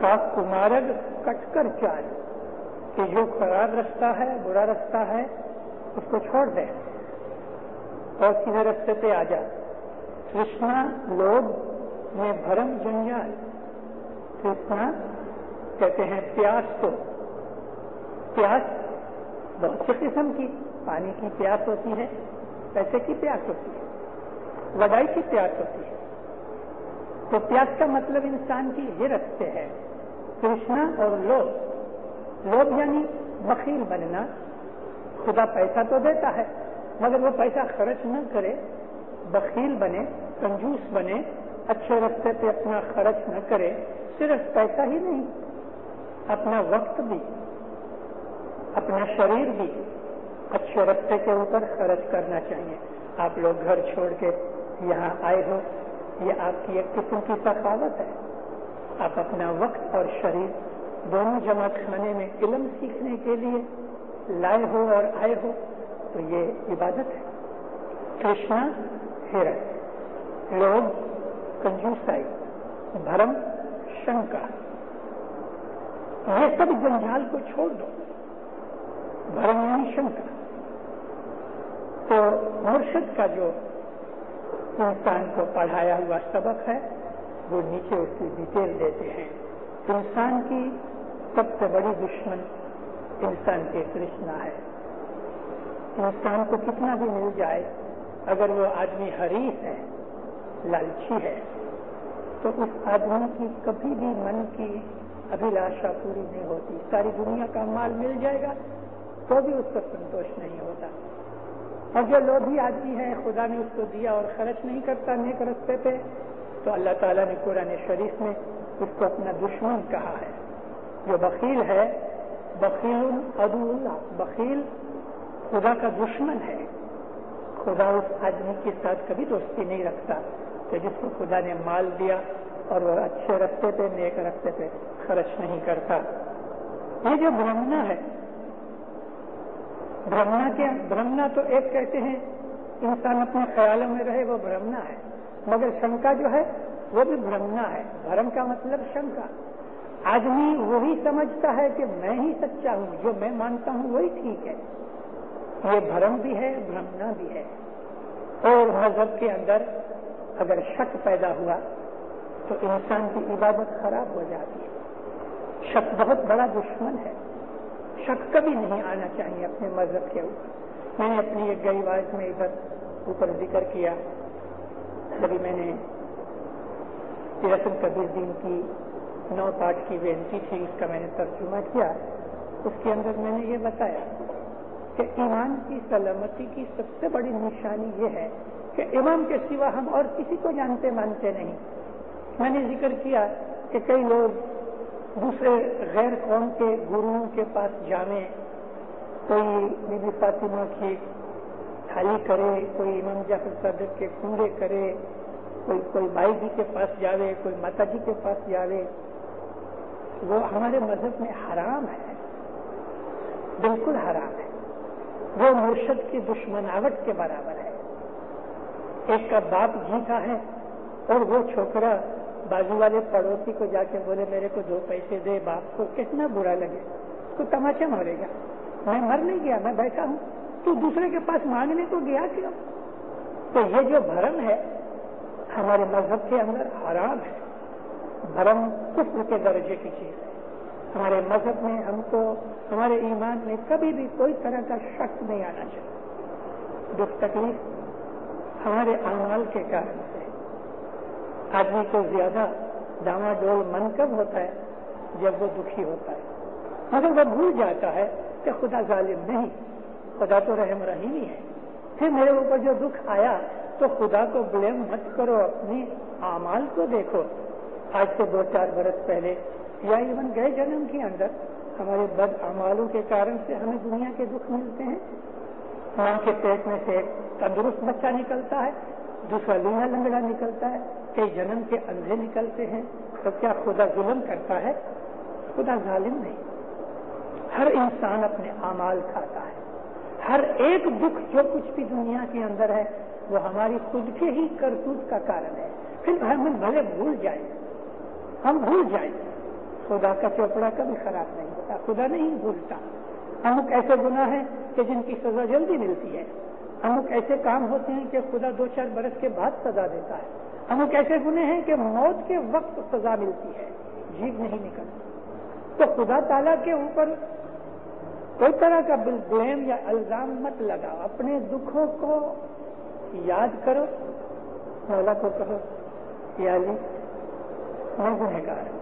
Speaker 3: کاف کمارگ کٹ کر چال, کہ جو خراب رستہ ہے, برا رستہ ہے, اس کو چھوڑ دے اور سیدھے رستے پہ آ جا. ترشنا لوگ میں بھرم جنجال. ترشنا کہتے ہیں پیاس کو. پیاس بہت سی قسم کی, پانی کی پیاس ہوتی ہے, پیسے کی پیاس ہوتی ہے, وڈائی کی پیاس ہوتی ہے. تو پیاس کا مطلب انسان کی یہ رستے ہے. ترشنا اور لوگ. لوگ یعنی بخیل بننا. خدا پیسہ تو دیتا ہے مگر وہ پیسہ خرچ نہ کرے, بخیل بنے, کنجوس بنے, اچھے رستے پہ اپنا خرچ نہ کرے. صرف پیسہ ہی نہیں, اپنا وقت بھی, اپنا شریر بھی اچھے رستے کے اوپر خرچ کرنا چاہیے. آپ لوگ گھر چھوڑ کے یہاں آئے ہو, یہ آپ کی ایک قسم کی سخاوت ہے. آپ اپنا وقت اور شریر دونوں جمع خانے میں علم سیکھنے کے لیے لائے ہو اور آئے ہو, تو یہ عبادت ہے. کرشنا ہرت, لوگ کنجوسائی, بھرم شنکا, یہ سب جنجال کو چھوڑ دو. بھرم یعنی شنکا. تو مرشد کا جو انسان کو پڑھایا ہوا سبق ہے وہ نیچے اس کی ڈیٹیل دیتے ہیں. انسان کی سب سے بڑی دشمن انسان کی ترشنا ہے. انسان کو کتنا بھی مل جائے, اگر وہ آدمی حریص ہے, لالچی ہے, تو اس آدمی کی کبھی بھی من کی ابھیلاشا پوری نہیں ہوتی. ساری دنیا کا مال مل جائے گا تو بھی اس کو سنتوش نہیں ہوتا. اور جو لوبھی آدمی ہے, خدا نے اس کو دیا اور خرچ نہیں کرتا نیک رستے پہ, تو اللہ تعالیٰ نے قرآن شریف میں اس کو اپنا دشمن کہا ہے. جو بخیل ہے, بخیل عدو اللہ, بخیل خدا کا دشمن ہے. خدا اس آدمی کے ساتھ کبھی دوستی نہیں رکھتا کہ جس کو خدا نے مال دیا اور وہ اچھے رستے پہ, نیک رستے پہ خرچ نہیں کرتا. یہ جو برہمنا ہے, برہمنا تو ایک کہتے ہیں انسان اپنے خیالوں میں رہے, وہ برہمنا ہے. مگر شنکا جو ہے وہ بھی برہمنا ہے. بھرم کا مطلب شنکا. آدمی وہی سمجھتا ہے کہ میں ہی سچا ہوں, جو میں مانتا ہوں وہی ٹھیک ہے. یہ بھرم بھی ہے, برہمنا بھی ہے. اور مذہب کے اندر اگر شک پیدا ہوا تو انسان کی عبادت خراب ہو جاتی ہے. شک بہت بڑا دشمن ہے. شک کبھی نہیں آنا چاہیے اپنے مذہب کے اوپر. میں نے اپنی ایک گئی آواز میں ادھر اوپر ذکر کیا. کبھی میں نے رسم کبیر دین کی 9 پارٹ کی بینتی تھی, اس کا میں نے ترجمہ کیا. اس کے اندر میں نے یہ بتایا کہ ایمان کی سلامتی کی سب سے بڑی نشانی یہ ہے کہ امام کے سوا ہم اور کسی کو جانتے مانتے نہیں. میں نے ذکر کیا کہ کئی لوگ دوسرے غیر قوم کے گروؤں کے پاس جاویں, کوئی بی بی فاطمہ کی تھالی کرے, کوئی امام جعفر صادق کے کنڈے کرے, کوئی بائی جی کے پاس جاوے, کوئی ماتا جی کے پاس جاوے. وہ ہمارے مذہب میں حرام ہے, بالکل حرام ہے. وہ مرشد کی دشمناوٹ کے برابر ہے. ایک کا باپ جیتا ہے اور وہ چھوکرا بازو والے پڑوسی کو جا کے بولے میرے کو 2 پیسے دے, باپ کو کتنا برا لگے, اس کو تماچا مارے گا. میں مر نہیں گیا, میں بیٹھا ہوں, تو دوسرے کے پاس مانگنے کو گیا کیوں؟ تو یہ جو بھرم ہے ہمارے مذہب کے اندر حرام ہے. بھرم کفر کے درجے کی چیز ہے. ہمارے مذہب میں ہم کو ہمارے ایمان میں کبھی بھی کوئی طرح کا شک نہیں آنا چاہیے. دکھ تکلیف ہمارے اعمال کے کارن سے. آدمی کو زیادہ ڈاما ڈول من کب ہوتا ہے؟ جب وہ دکھی ہوتا ہے. مگر وہ بھول جاتا ہے کہ خدا ظالم نہیں, خدا تو رحم رحیمی ہے. پھر میرے اوپر جو دکھ آیا تو خدا کو بلیم مت کرو, اپنی اعمال کو دیکھو. آج سے 2-4 برس پہلے یا ایون گئے جنم کے اندر ہمارے بد اعمالوں کے کارن سے ہمیں دنیا کے دکھ ملتے ہیں. ماں کے پیٹ میں سے ایک تندرست بچہ نکلتا ہے, دوسرا لونگا لنگڑا نکلتا ہے, کئی جنم کے اندھے نکلتے ہیں. تو کیا خدا ظلم کرتا ہے؟ خدا ظالم نہیں. ہر انسان اپنے اعمال کھاتا ہے. ہر ایک دکھ جو کچھ بھی دنیا کے اندر ہے وہ ہماری خود کے ہی کرتوت کا کارن ہے. پھر ہم بھلے بھول جائیں, ہم بھول جائیں. خدا کا چوپڑا کبھی خراب نہیں ہوتا, خدا نہیں بھولتا. امک ایسے گناہ ہیں کہ جن کی سزا جلدی ملتی ہے. امک ایسے کام ہوتے ہیں کہ خدا 2-4 برس کے بعد سزا دیتا ہے. امک ایسے گناہ ہیں کہ موت کے وقت سزا ملتی ہے, جیب نہیں نکلتی. تو خدا تعالیٰ کے اوپر کوئی طرح کا بلیم یا الزام مت لگاؤ. اپنے دکھوں کو یاد کرو, مولا کو کہو یا علی میں گنہگار ہوں,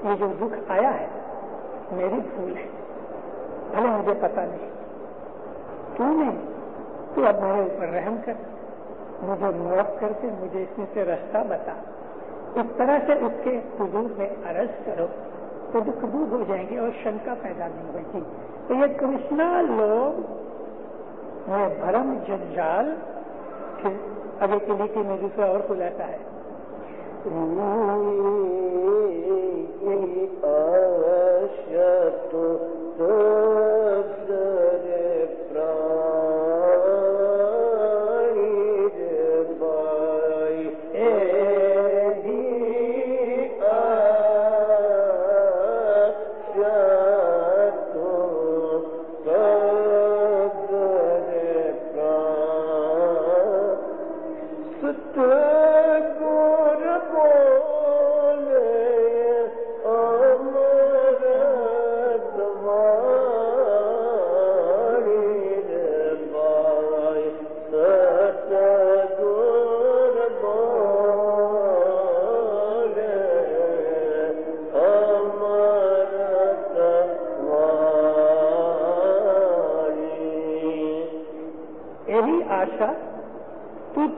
Speaker 3: یہ جو دکھ آیا ہے میری بھول ہے, بھلے مجھے پتا نہیں, تو اب میرے اوپر رحم کر, مجھے معاف کر کے مجھے اس میں سے راستہ بتا. اس طرح سے اس کے حضور میں عرض کرو تو دکھ دور ہو جائیں گے اور شنکا پیدا نہیں ہوگی. تو یہ کرشنا لوگ یہ بھرم جنجال. پھر آگے کی لیٹی میں دوسرا اور خلاصہ ہے.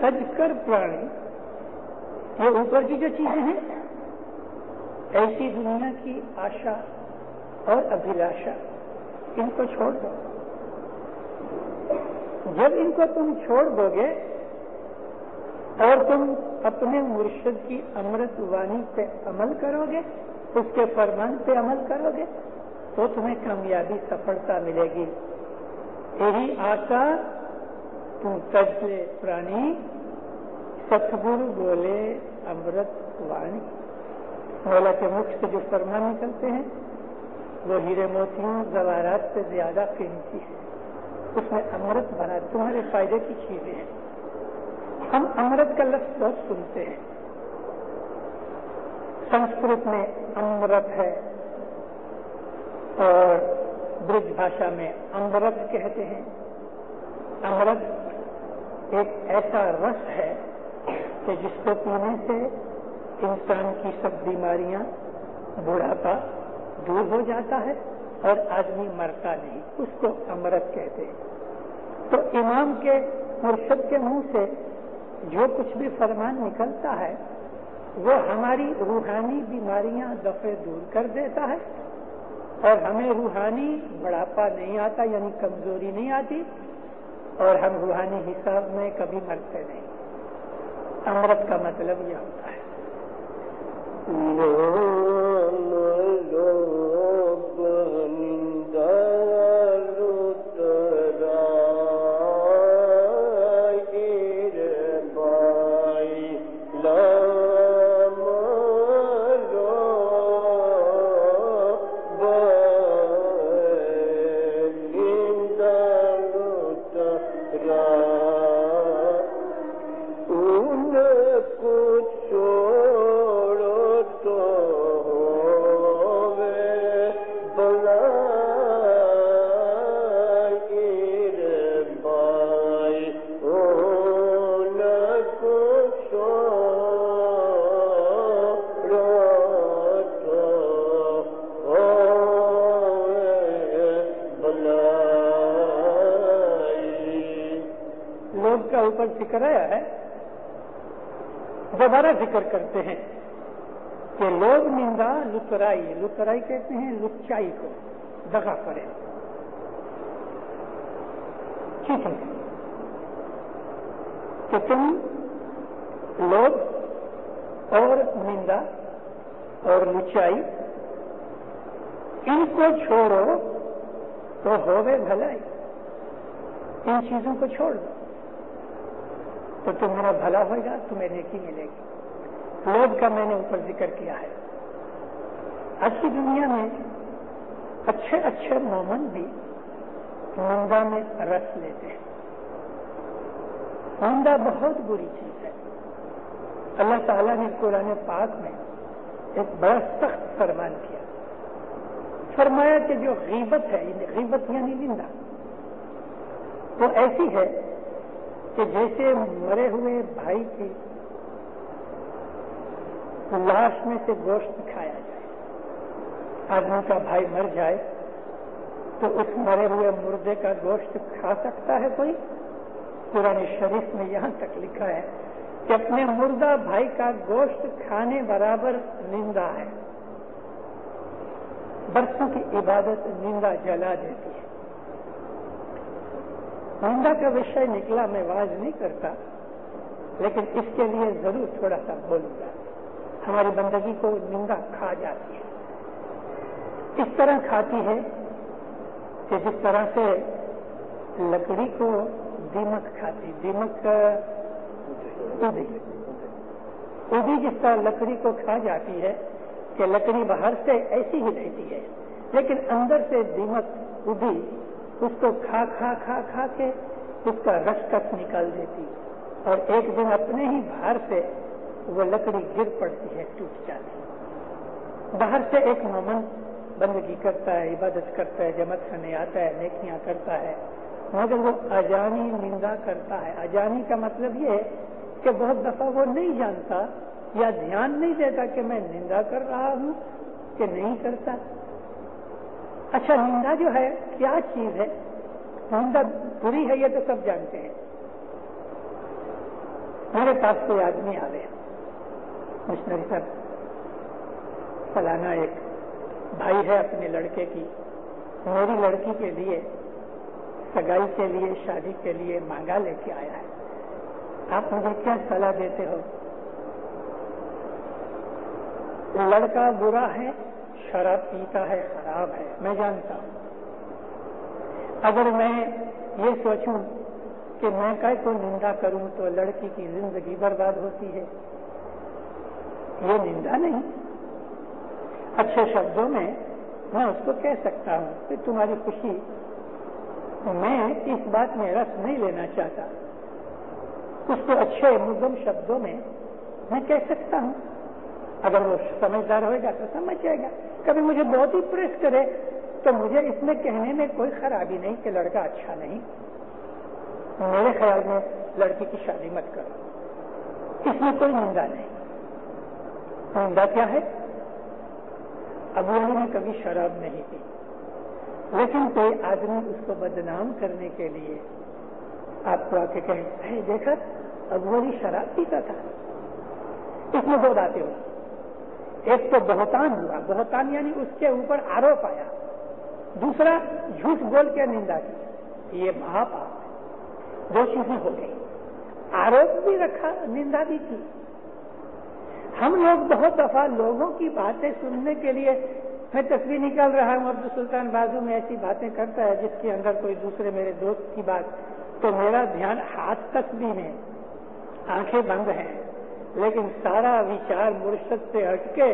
Speaker 3: تج کر پرانی, یہ اوپر کی جو چیزیں ہیں ایسی دنیا کی آشا اور ابھیلاشا ان کو چھوڑ دو. جب ان کو تم چھوڑ دو گے اور تم اپنے مرشد کی امرت وانی پہ عمل کرو گے, اس کے فرمان پہ عمل کرو گے تو تمہیں کامیابی سفلتا ملے گی. یہی آشا تم تج پرانی ستگرو بولے امرت وانی. مولا کے مکھ سے جو فرمان نکلتے ہیں وہ ہیرے موتیوں زوارات سے زیادہ قیمتی ہے. اس میں امرت بنا تمہارے فائدے کی چیزیں ہیں. ہم امرت کا لفظ بہت سنتے ہیں. سنسکرت میں امرت ہے اور برج بھاشا میں امرت کہتے ہیں. امرت ایک ایسا رس ہے کہ جس کو پینے سے انسان کی سب بیماریاں، بڑھاپا دور ہو جاتا ہے اور آدمی مرتا نہیں. اس کو امرت کہتے ہیں. تو امام کے مرشد کے منہ سے جو کچھ بھی فرمان نکلتا ہے وہ ہماری روحانی بیماریاں دفع دور کر دیتا ہے اور ہمیں روحانی بڑھاپا نہیں آتا، یعنی کمزوری نہیں آتی، اور ہم روحانی حساب میں کبھی مرتے نہیں. امرت کا مطلب یہ ہوتا ہے. ذکر آیا ہے، دوبارہ ذکر کرتے ہیں کہ لوگ نندا لترائی کہتے ہیں لچائی کو، دغا کرے، چیٹنگ، کہ تم لوگ اور نندا اور لچائی ان کو چھوڑو تو ہووے بھلائی. ان چیزوں کو چھوڑ دو تو تمہارا بھلا ہوگا، تمہیں نیکی ملے گی. لوگ کا میں نے اوپر ذکر کیا ہے. آج کی دنیا میں اچھے مومن بھی نندا میں رس لیتے ہیں. نندا بہت بری چیز ہے. اللہ تعالیٰ نے قرآن پاک میں ایک بڑا سخت فرمان کیا. فرمایا کہ جو غیبت ہے، غیبت یعنی نندا، وہ ایسی ہے کہ جیسے مرے ہوئے بھائی کی لاش میں سے گوشت کھایا جائے. آدمی کا بھائی مر جائے تو اس مرے ہوئے مردے کا گوشت کھا سکتا ہے کوئی؟ قرآن شریف میں یہاں تک لکھا ہے کہ اپنے مردہ بھائی کا گوشت کھانے برابر نندا ہے. برسوں کی عبادت نندا جلا دیتی ہے. نندا کا وشے نکلا، میں واز نہیں کرتا، لیکن اس کے لیے ضرور تھوڑا سا بولوں گا. ہماری بندگی کو نندا کھا جاتی ہے. اس طرح کھاتی ہے کہ جس طرح سے لکڑی کو دیمک کھاتی. دیمک ادھی جس طرح لکڑی کو کھا جاتی ہے کہ لکڑی باہر سے ایسی ہی رہتی ہے، لیکن اندر سے دیمک ادھی اس کو کھا کے اس کا رس کس نکال دیتی، اور ایک دن اپنے ہی باہر سے وہ لکڑی گر پڑتی ہے، ٹوٹ جاتی. باہر سے ایک مومن بندگی کرتا ہے، عبادت کرتا ہے، جماعت کرنے آتا ہے، نیکیاں کرتا ہے، مگر وہ اجانی نندا کرتا ہے. اجانی کا مطلب یہ ہے کہ بہت دفعہ وہ نہیں جانتا یا دھیان نہیں دیتا کہ میں نندا کر رہا ہوں کہ نہیں کرتا. اچھا، نندا جو ہے کیا چیز ہے؟ نندا بری ہے یہ تو سب جانتے ہیں. میرے پاس کوئی آدمی آ گیا، مشنری صاحب فلانا ایک بھائی ہے اپنے لڑکے کی، میری لڑکی کے لیے سگائی کے لیے، شادی کے لیے مانگا لے کے آیا ہے، آپ مجھے کیا صلاح دیتے ہو؟ لڑکا برا ہے، شراب پیتا ہے، خراب ہے، میں جانتا ہوں. اگر میں یہ سوچوں کہ میں کائے کو نندا کروں تو لڑکی کی زندگی برباد ہوتی ہے، یہ نندا نہیں. اچھے شبدوں میں میں اس کو کہہ سکتا ہوں کہ تمہاری خوشی، میں اس بات میں رس نہیں لینا چاہتا، اس کو اچھے مدم شبدوں میں میں کہہ سکتا ہوں. اگر وہ سمجھدار ہوئے گا تو سمجھ جائے گا. کبھی مجھے بہت ہی پریس کرے تو مجھے اس میں کہنے میں کوئی خرابی نہیں کہ لڑکا اچھا نہیں. میرے خیال میں لڑکی کی شادی مت کرو, اس میں کوئی نندا نہیں. نندا کیا ہے؟ ابو علی نے کبھی شراب نہیں پی, لیکن کوئی آدمی اس کو بدنام کرنے کے لیے آپ کو آ کے کہے دیکھا ابو علی شراب پیتا تھا. اس میں دو باتیں ہوئی. ایک تو بہتان ہوا, بہتان یعنی اس کے اوپر آروپ آیا. دوسرا جھوٹ بول کے نندا کی, یہ مہاپاپ ہے. دو چیزیں ہو گئی, آروپ بھی رکھا, نندا بھی کی. ہم لوگ بہت دفعہ لوگوں کی باتیں سننے کے لیے, میں تصویر نکال رہا ہوں, عبد السلطان بازو میں ایسی باتیں کرتا ہے جس کے اندر کوئی دوسرے میرے دوست کی بات, تو میرا دھیان ہاتھ تصویر میں, آنکھیں بند ہیں, لیکن سارا وچار مرشد سے ہٹ کے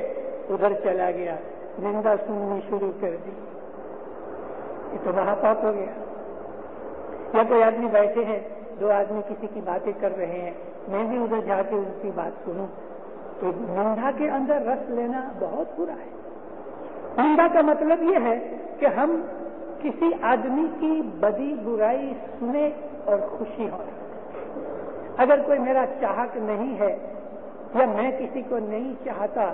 Speaker 3: ادھر چلا گیا, نندا سننی شروع کر دی. یہ تو مہاپاپ ہو گیا. یا کوئی آدمی بیٹھے ہیں, دو آدمی کسی کی باتیں کر رہے ہیں, میں بھی ادھر جا کے ان کی بات سنوں, تو نندا کے اندر رس لینا بہت برا ہے. نندا کا مطلب یہ ہے کہ ہم کسی آدمی کی بدی برائی سنیں اور خوشی ہو. اگر کوئی میرا چاہک نہیں ہے یا میں کسی کو نہیں چاہتا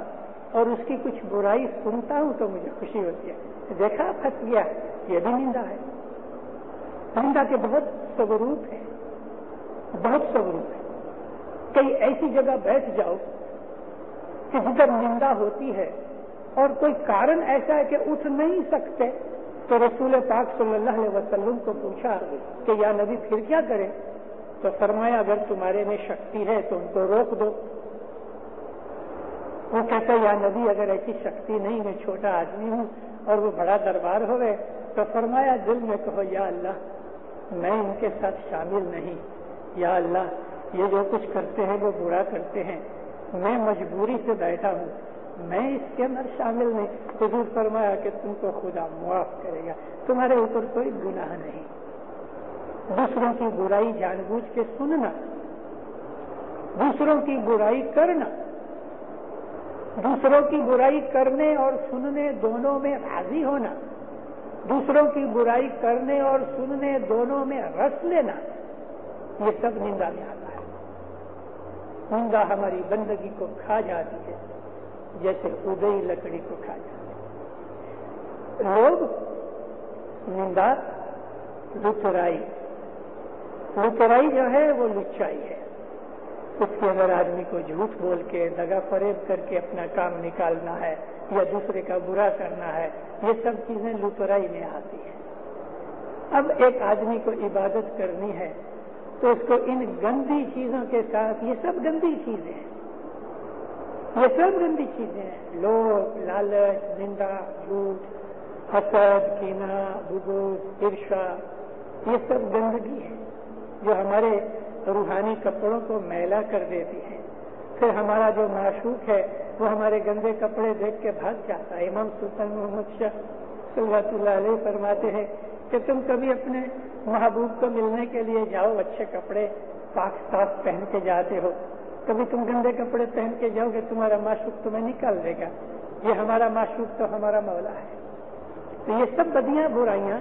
Speaker 3: اور اس کی کچھ برائی سنتا ہوں تو مجھے خوشی ہوتی ہے. دیکھا پھنس گیا, یہ بھی نندا ہے. نندا کے بہت سوروپ ہیں, بہت سوروپ ہے. کئی ایسی جگہ بیٹھ جاؤ کہ جدھر نندا ہوتی ہے اور کوئی کارن ایسا ہے کہ اٹھ نہیں سکتے, تو رسول پاک صلی اللہ علیہ وسلم کو پوچھا کہ یا نبی پھر کیا کرے, تو فرمایا اگر تمہارے میں شکتی ہے تو ان کو روک دو. وہ کہتا یا نبی اگر ایسی شکتی نہیں, میں چھوٹا آدمی ہوں اور وہ بڑا دربار ہوئے, تو فرمایا دل میں کہو یا اللہ میں ان کے ساتھ شامل نہیں, یا اللہ یہ جو کچھ کرتے ہیں وہ برا کرتے ہیں, میں مجبوری سے بیٹھا ہوں, میں اس کے اندر شامل نہیں. حضور فرمایا کہ تم کو خدا معاف کرے گا, تمہارے اوپر کوئی گناہ نہیں. دوسروں کی برائی جان بوجھ کے سننا, دوسروں کی برائی کرنا, دوسروں کی برائی کرنے اور سننے دونوں میں راضی ہونا, دوسروں کی برائی کرنے اور سننے دونوں میں رس لینا, یہ سب نندا میں آتا ہے. نندا ہماری بندگی کو کھا جاتی ہے جیسے ادئی لکڑی کو کھا جاتی ہے. لوگ نندا, لچرائی, لچرائی جو ہے وہ لچائی ہے. اس کے اندر آدمی کو جھوٹ بول کے دغا فریب کر کے اپنا کام نکالنا ہے یا دوسرے کا برا کرنا ہے, یہ سب چیزیں لچرائی میں آتی ہیں. اب ایک آدمی کو عبادت کرنی ہے تو اس کو ان گندی چیزوں کے ساتھ, یہ سب گندی چیزیں ہیں, یہ سب گندی چیزیں ہیں, لوگ, لالچ, نندا, جھوٹ, حسد, کینہ, بغض, عرشا, یہ سب گندگی ہے جو ہمارے روحانی کپڑوں کو میلا کر دیتی ہے. پھر ہمارا جو معشوق ہے وہ ہمارے گندے کپڑے دیکھ کے بھاگ جاتا ہے. امام سلطان محمد شاہ صلی اللہ علیہ فرماتے ہیں کہ تم کبھی اپنے محبوب کو ملنے کے لیے جاؤ, اچھے کپڑے پاک صاف پہن کے جاتے ہو, کبھی تم گندے کپڑے پہن کے جاؤ گے تمہارا معشوق تمہیں نکال دے گا. یہ ہمارا معشوق تو ہمارا مولا ہے. تو یہ سب بدیاں برائیاں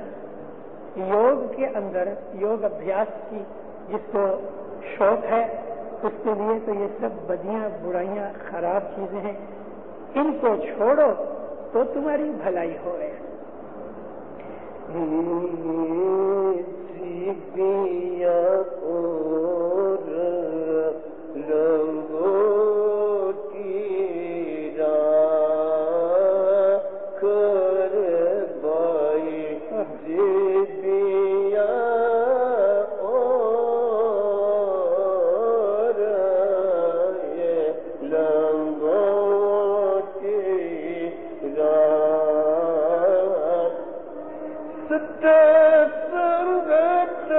Speaker 3: یوگ کے اندر, یوگ ابھیاس کی جس کو شوق ہے اس کے لیے تو یہ سب بدیاں برائیاں خراب چیزیں ہیں. ان کو چھوڑو تو تمہاری بھلائی ہوئے.
Speaker 4: سنگت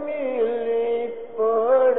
Speaker 4: ملی پڑ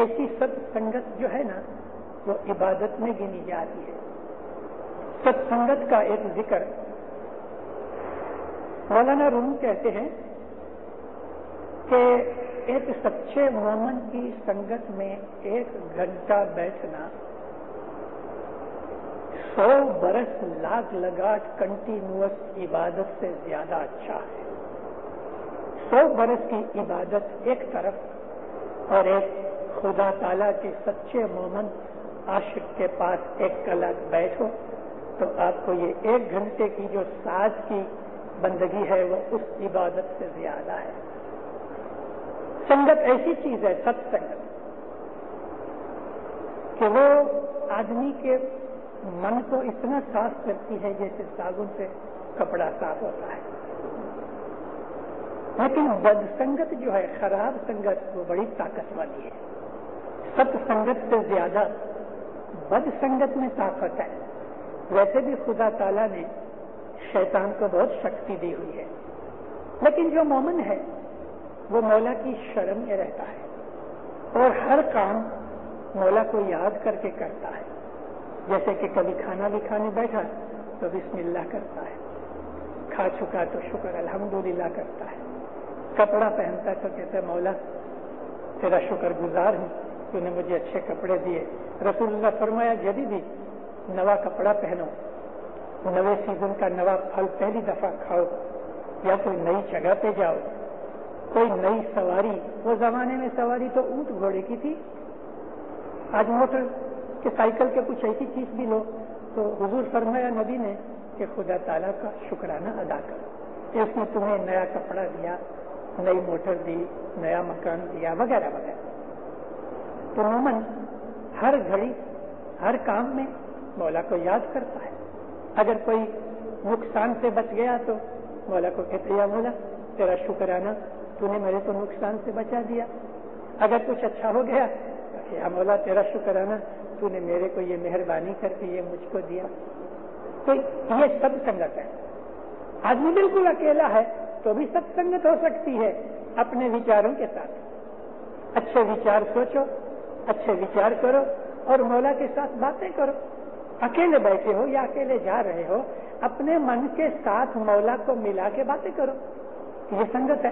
Speaker 3: ایسی ست سنگت جو ہے نا وہ عبادت میں گنی جاتی ہے. ست سنگت کا ایک ذکر مولانا روم کہتے ہیں کہ ایک سچے مومن کی سنگت میں 1 گھنٹہ بیٹھنا 100 برس لاگ لگاٹ کنٹینیوس عبادت سے زیادہ اچھا ہے. 100 برس کی عبادت ایک طرف اور ایک خدا تعالیٰ کے سچے مومن عاشق کے پاس 1 کلاک بیٹھو تو آپ کو یہ 1 گھنٹے کی جو ساز کی بندگی ہے وہ اس عبادت سے زیادہ ہے. سنگت ایسی چیز ہے ست سنگت کہ وہ آدمی کے من کو اتنا صاف کرتی ہے جیسے صابن سے کپڑا صاف ہوتا ہے. لیکن بد سنگت جو ہے خراب سنگت وہ بڑی طاقت والی ہے. ست سنگت سے زیادہ بد سنگت میں طاقت ہے. ویسے بھی خدا تعالیٰ نے شیطان کو بہت شکتی دی ہوئی ہے لیکن جو مومن ہے وہ مولا کی شرم میں رہتا ہے اور ہر کام مولا کو یاد کر کے کرتا ہے. جیسے کہ کبھی کھانا بھی کھانے بیٹھا تو بسم اللہ کرتا ہے, کھا چکا تو شکر الحمدللہ کرتا ہے, کپڑا پہنتا ہے تو کہتا ہے مولا تیرا شکر گزار ہوں تو نے مجھے اچھے کپڑے دیے. رسول اللہ فرمایا جدیدی نوا کپڑا پہنو, نوے سیزن کا نوا پھل پہلی دفعہ کھاؤ, یا کوئی نئی جگہ پہ جاؤ, کوئی نئی سواری. وہ زمانے میں سواری تو اونٹ گھوڑے کی تھی, آج موٹر کے سائیکل کے کچھ ایسی چیز بھی لو. تو حضور فرمایا نبی نے کہ خدا تعالیٰ کا شکرانہ ادا کرو کہ اس نے تمہیں نیا کپڑا دیا, نئی موٹر دی, نیا مکان دیا وغیرہ وغیرہ. تو مومن ہر گھڑی ہر کام میں مولا کو یاد کرتا ہے. اگر کوئی نقصان سے بچ گیا تو مولا کو کہتے یا مولا تیرا شکرانہ تو نے میرے کو نقصان سے بچا دیا. اگر کچھ اچھا ہو گیا تو یا مولا تیرا شکرانہ تو نے میرے کو یہ مہربانی کر کے یہ مجھ کو دیا. تو یہ سب سنگت ہے. آدمی بالکل اکیلا ہے تو بھی سب سنگت ہو سکتی ہے اپنے وچاروں کے ساتھ. اچھے وچار سوچو, اچھے وچار کرو اور مولا کے ساتھ باتیں کرو. اکیلے بیٹھے ہو یا اکیلے جا رہے ہو, اپنے من کے ساتھ مولا کو ملا کے باتیں کرو. یہ سنگت ہے.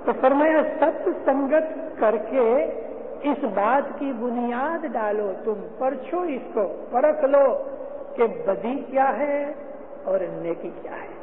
Speaker 3: تو فرمایا ست سنگت کر کے اس بات کی بنیاد ڈالو, تم پرچھو, اس کو پرکھ لو کہ بدی کیا ہے اور نیکی کیا ہے.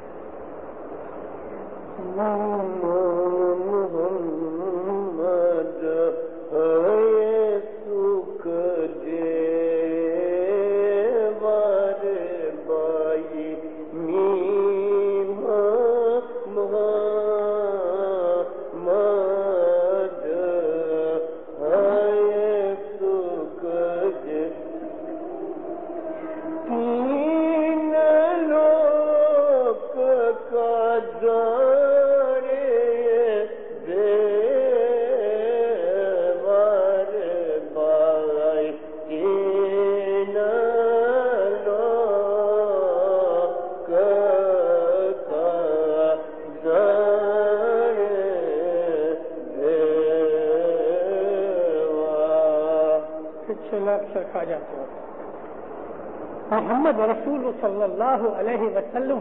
Speaker 3: محمد رسول صلی اللہ علیہ وسلم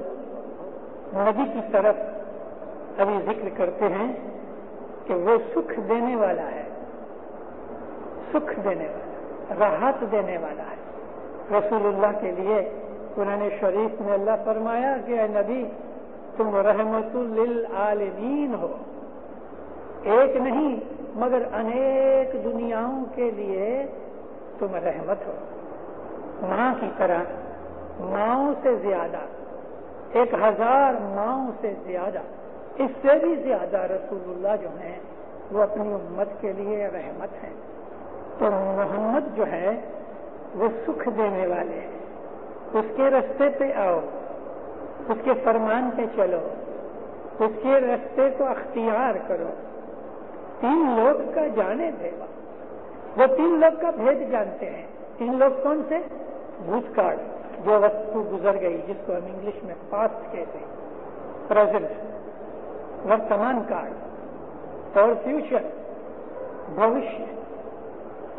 Speaker 3: نبی کی طرف ابھی ذکر کرتے ہیں کہ وہ سکھ دینے والا ہے, سکھ دینے والا, راحت دینے والا ہے. رسول اللہ کے لیے قرآن شریف میں اللہ فرمایا کہ اے نبی تم رحمت للعالمین ہو, ایک نہیں مگر انیک دنیاؤں کے لیے تم رحمت ہو. ماں کی طرح, ماؤں سے زیادہ, 1000 ماؤں سے زیادہ, اس سے بھی زیادہ رسول اللہ جو ہیں وہ اپنی امت کے لیے رحمت ہیں. تو محمد جو ہے وہ سکھ دینے والے ہیں. اس کے رستے پہ آؤ, اس کے فرمان پہ چلو, اس کے رستے کو اختیار کرو. 3 لوگ کا جانے دے گا, وہ 3 لوگ کا بھید جانتے ہیں. 3 لوگ کون سے؟ بھوتکال, جو وقت گزر گئی جس کو ہم انگلش میں پاسٹ کہتے ہیں, پریزنٹ ورتمان کال اور فیوچر بھوشیہ.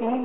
Speaker 4: 3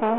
Speaker 4: 3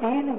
Speaker 4: 3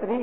Speaker 4: 3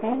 Speaker 4: 3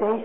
Speaker 4: 23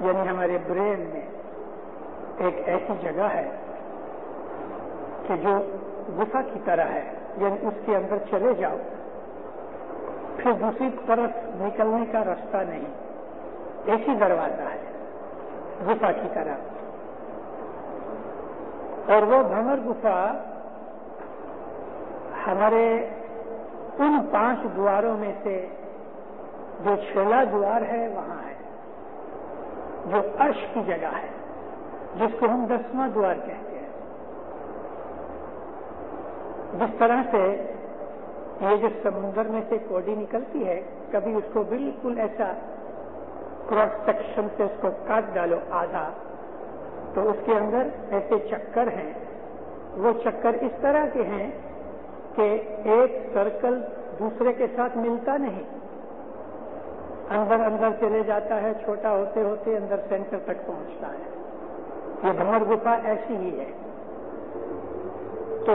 Speaker 4: یعنی ہمارے برین میں ایک ایسی جگہ ہے کہ جو غفا کی طرح ہے، یعنی اس کے اندر چلے جاؤ پھر دوسری طرف نکلنے کا راستہ نہیں، ایسی دروازہ ہے غفا کی طرح۔ اور وہ بھنور غفا ہمارے ان 5 دواروں میں سے جو 6واں دوار ہے وہاں ہے، جو عرش کی جگہ ہے، جس کو ہم 10واں دوار کہتے ہیں۔ جس طرح سے یہ جو سمندر میں سے کوڈی نکلتی ہے، کبھی اس کو بالکل ایسا کراس سیکشن سے اس کو کاٹ ڈالو آدھا، تو اس کے اندر ایسے چکر ہیں، وہ چکر اس طرح کے ہیں کہ ایک سرکل دوسرے کے ساتھ ملتا نہیں، اندر اندر چلے جاتا ہے، چھوٹا ہوتے ہوتے اندر سینٹر تک پہنچتا ہے۔ یہ بھنور غفا ایسی ہی ہے۔ تو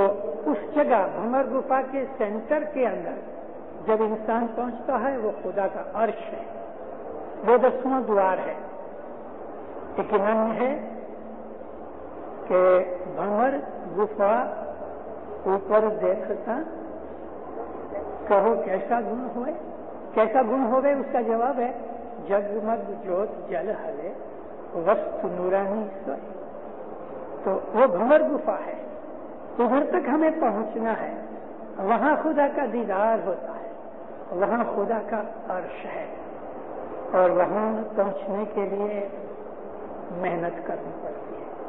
Speaker 4: اس جگہ بھنور غفا کے سینٹر کے اندر جب انسان پہنچتا ہے وہ خدا کا عرش ہے، وہ 10واں دوار ہے۔ یقیناً ہے کہ بھنور غفا اوپر دیکھتا کہو کیسا گن ہوئے، کیسا گن ہوئے؟ اس کا جواب ہے جگمگ جوت جل ہلے وسط نورانی سوئے۔ تو وہ بھنور غفا ہے، ادھر تک ہمیں پہنچنا ہے، وہاں خدا کا دیدار ہوتا ہے، وہاں خدا کا عرش ہے، اور وہاں پہنچنے کے لیے محنت کرنی پڑتی ہے۔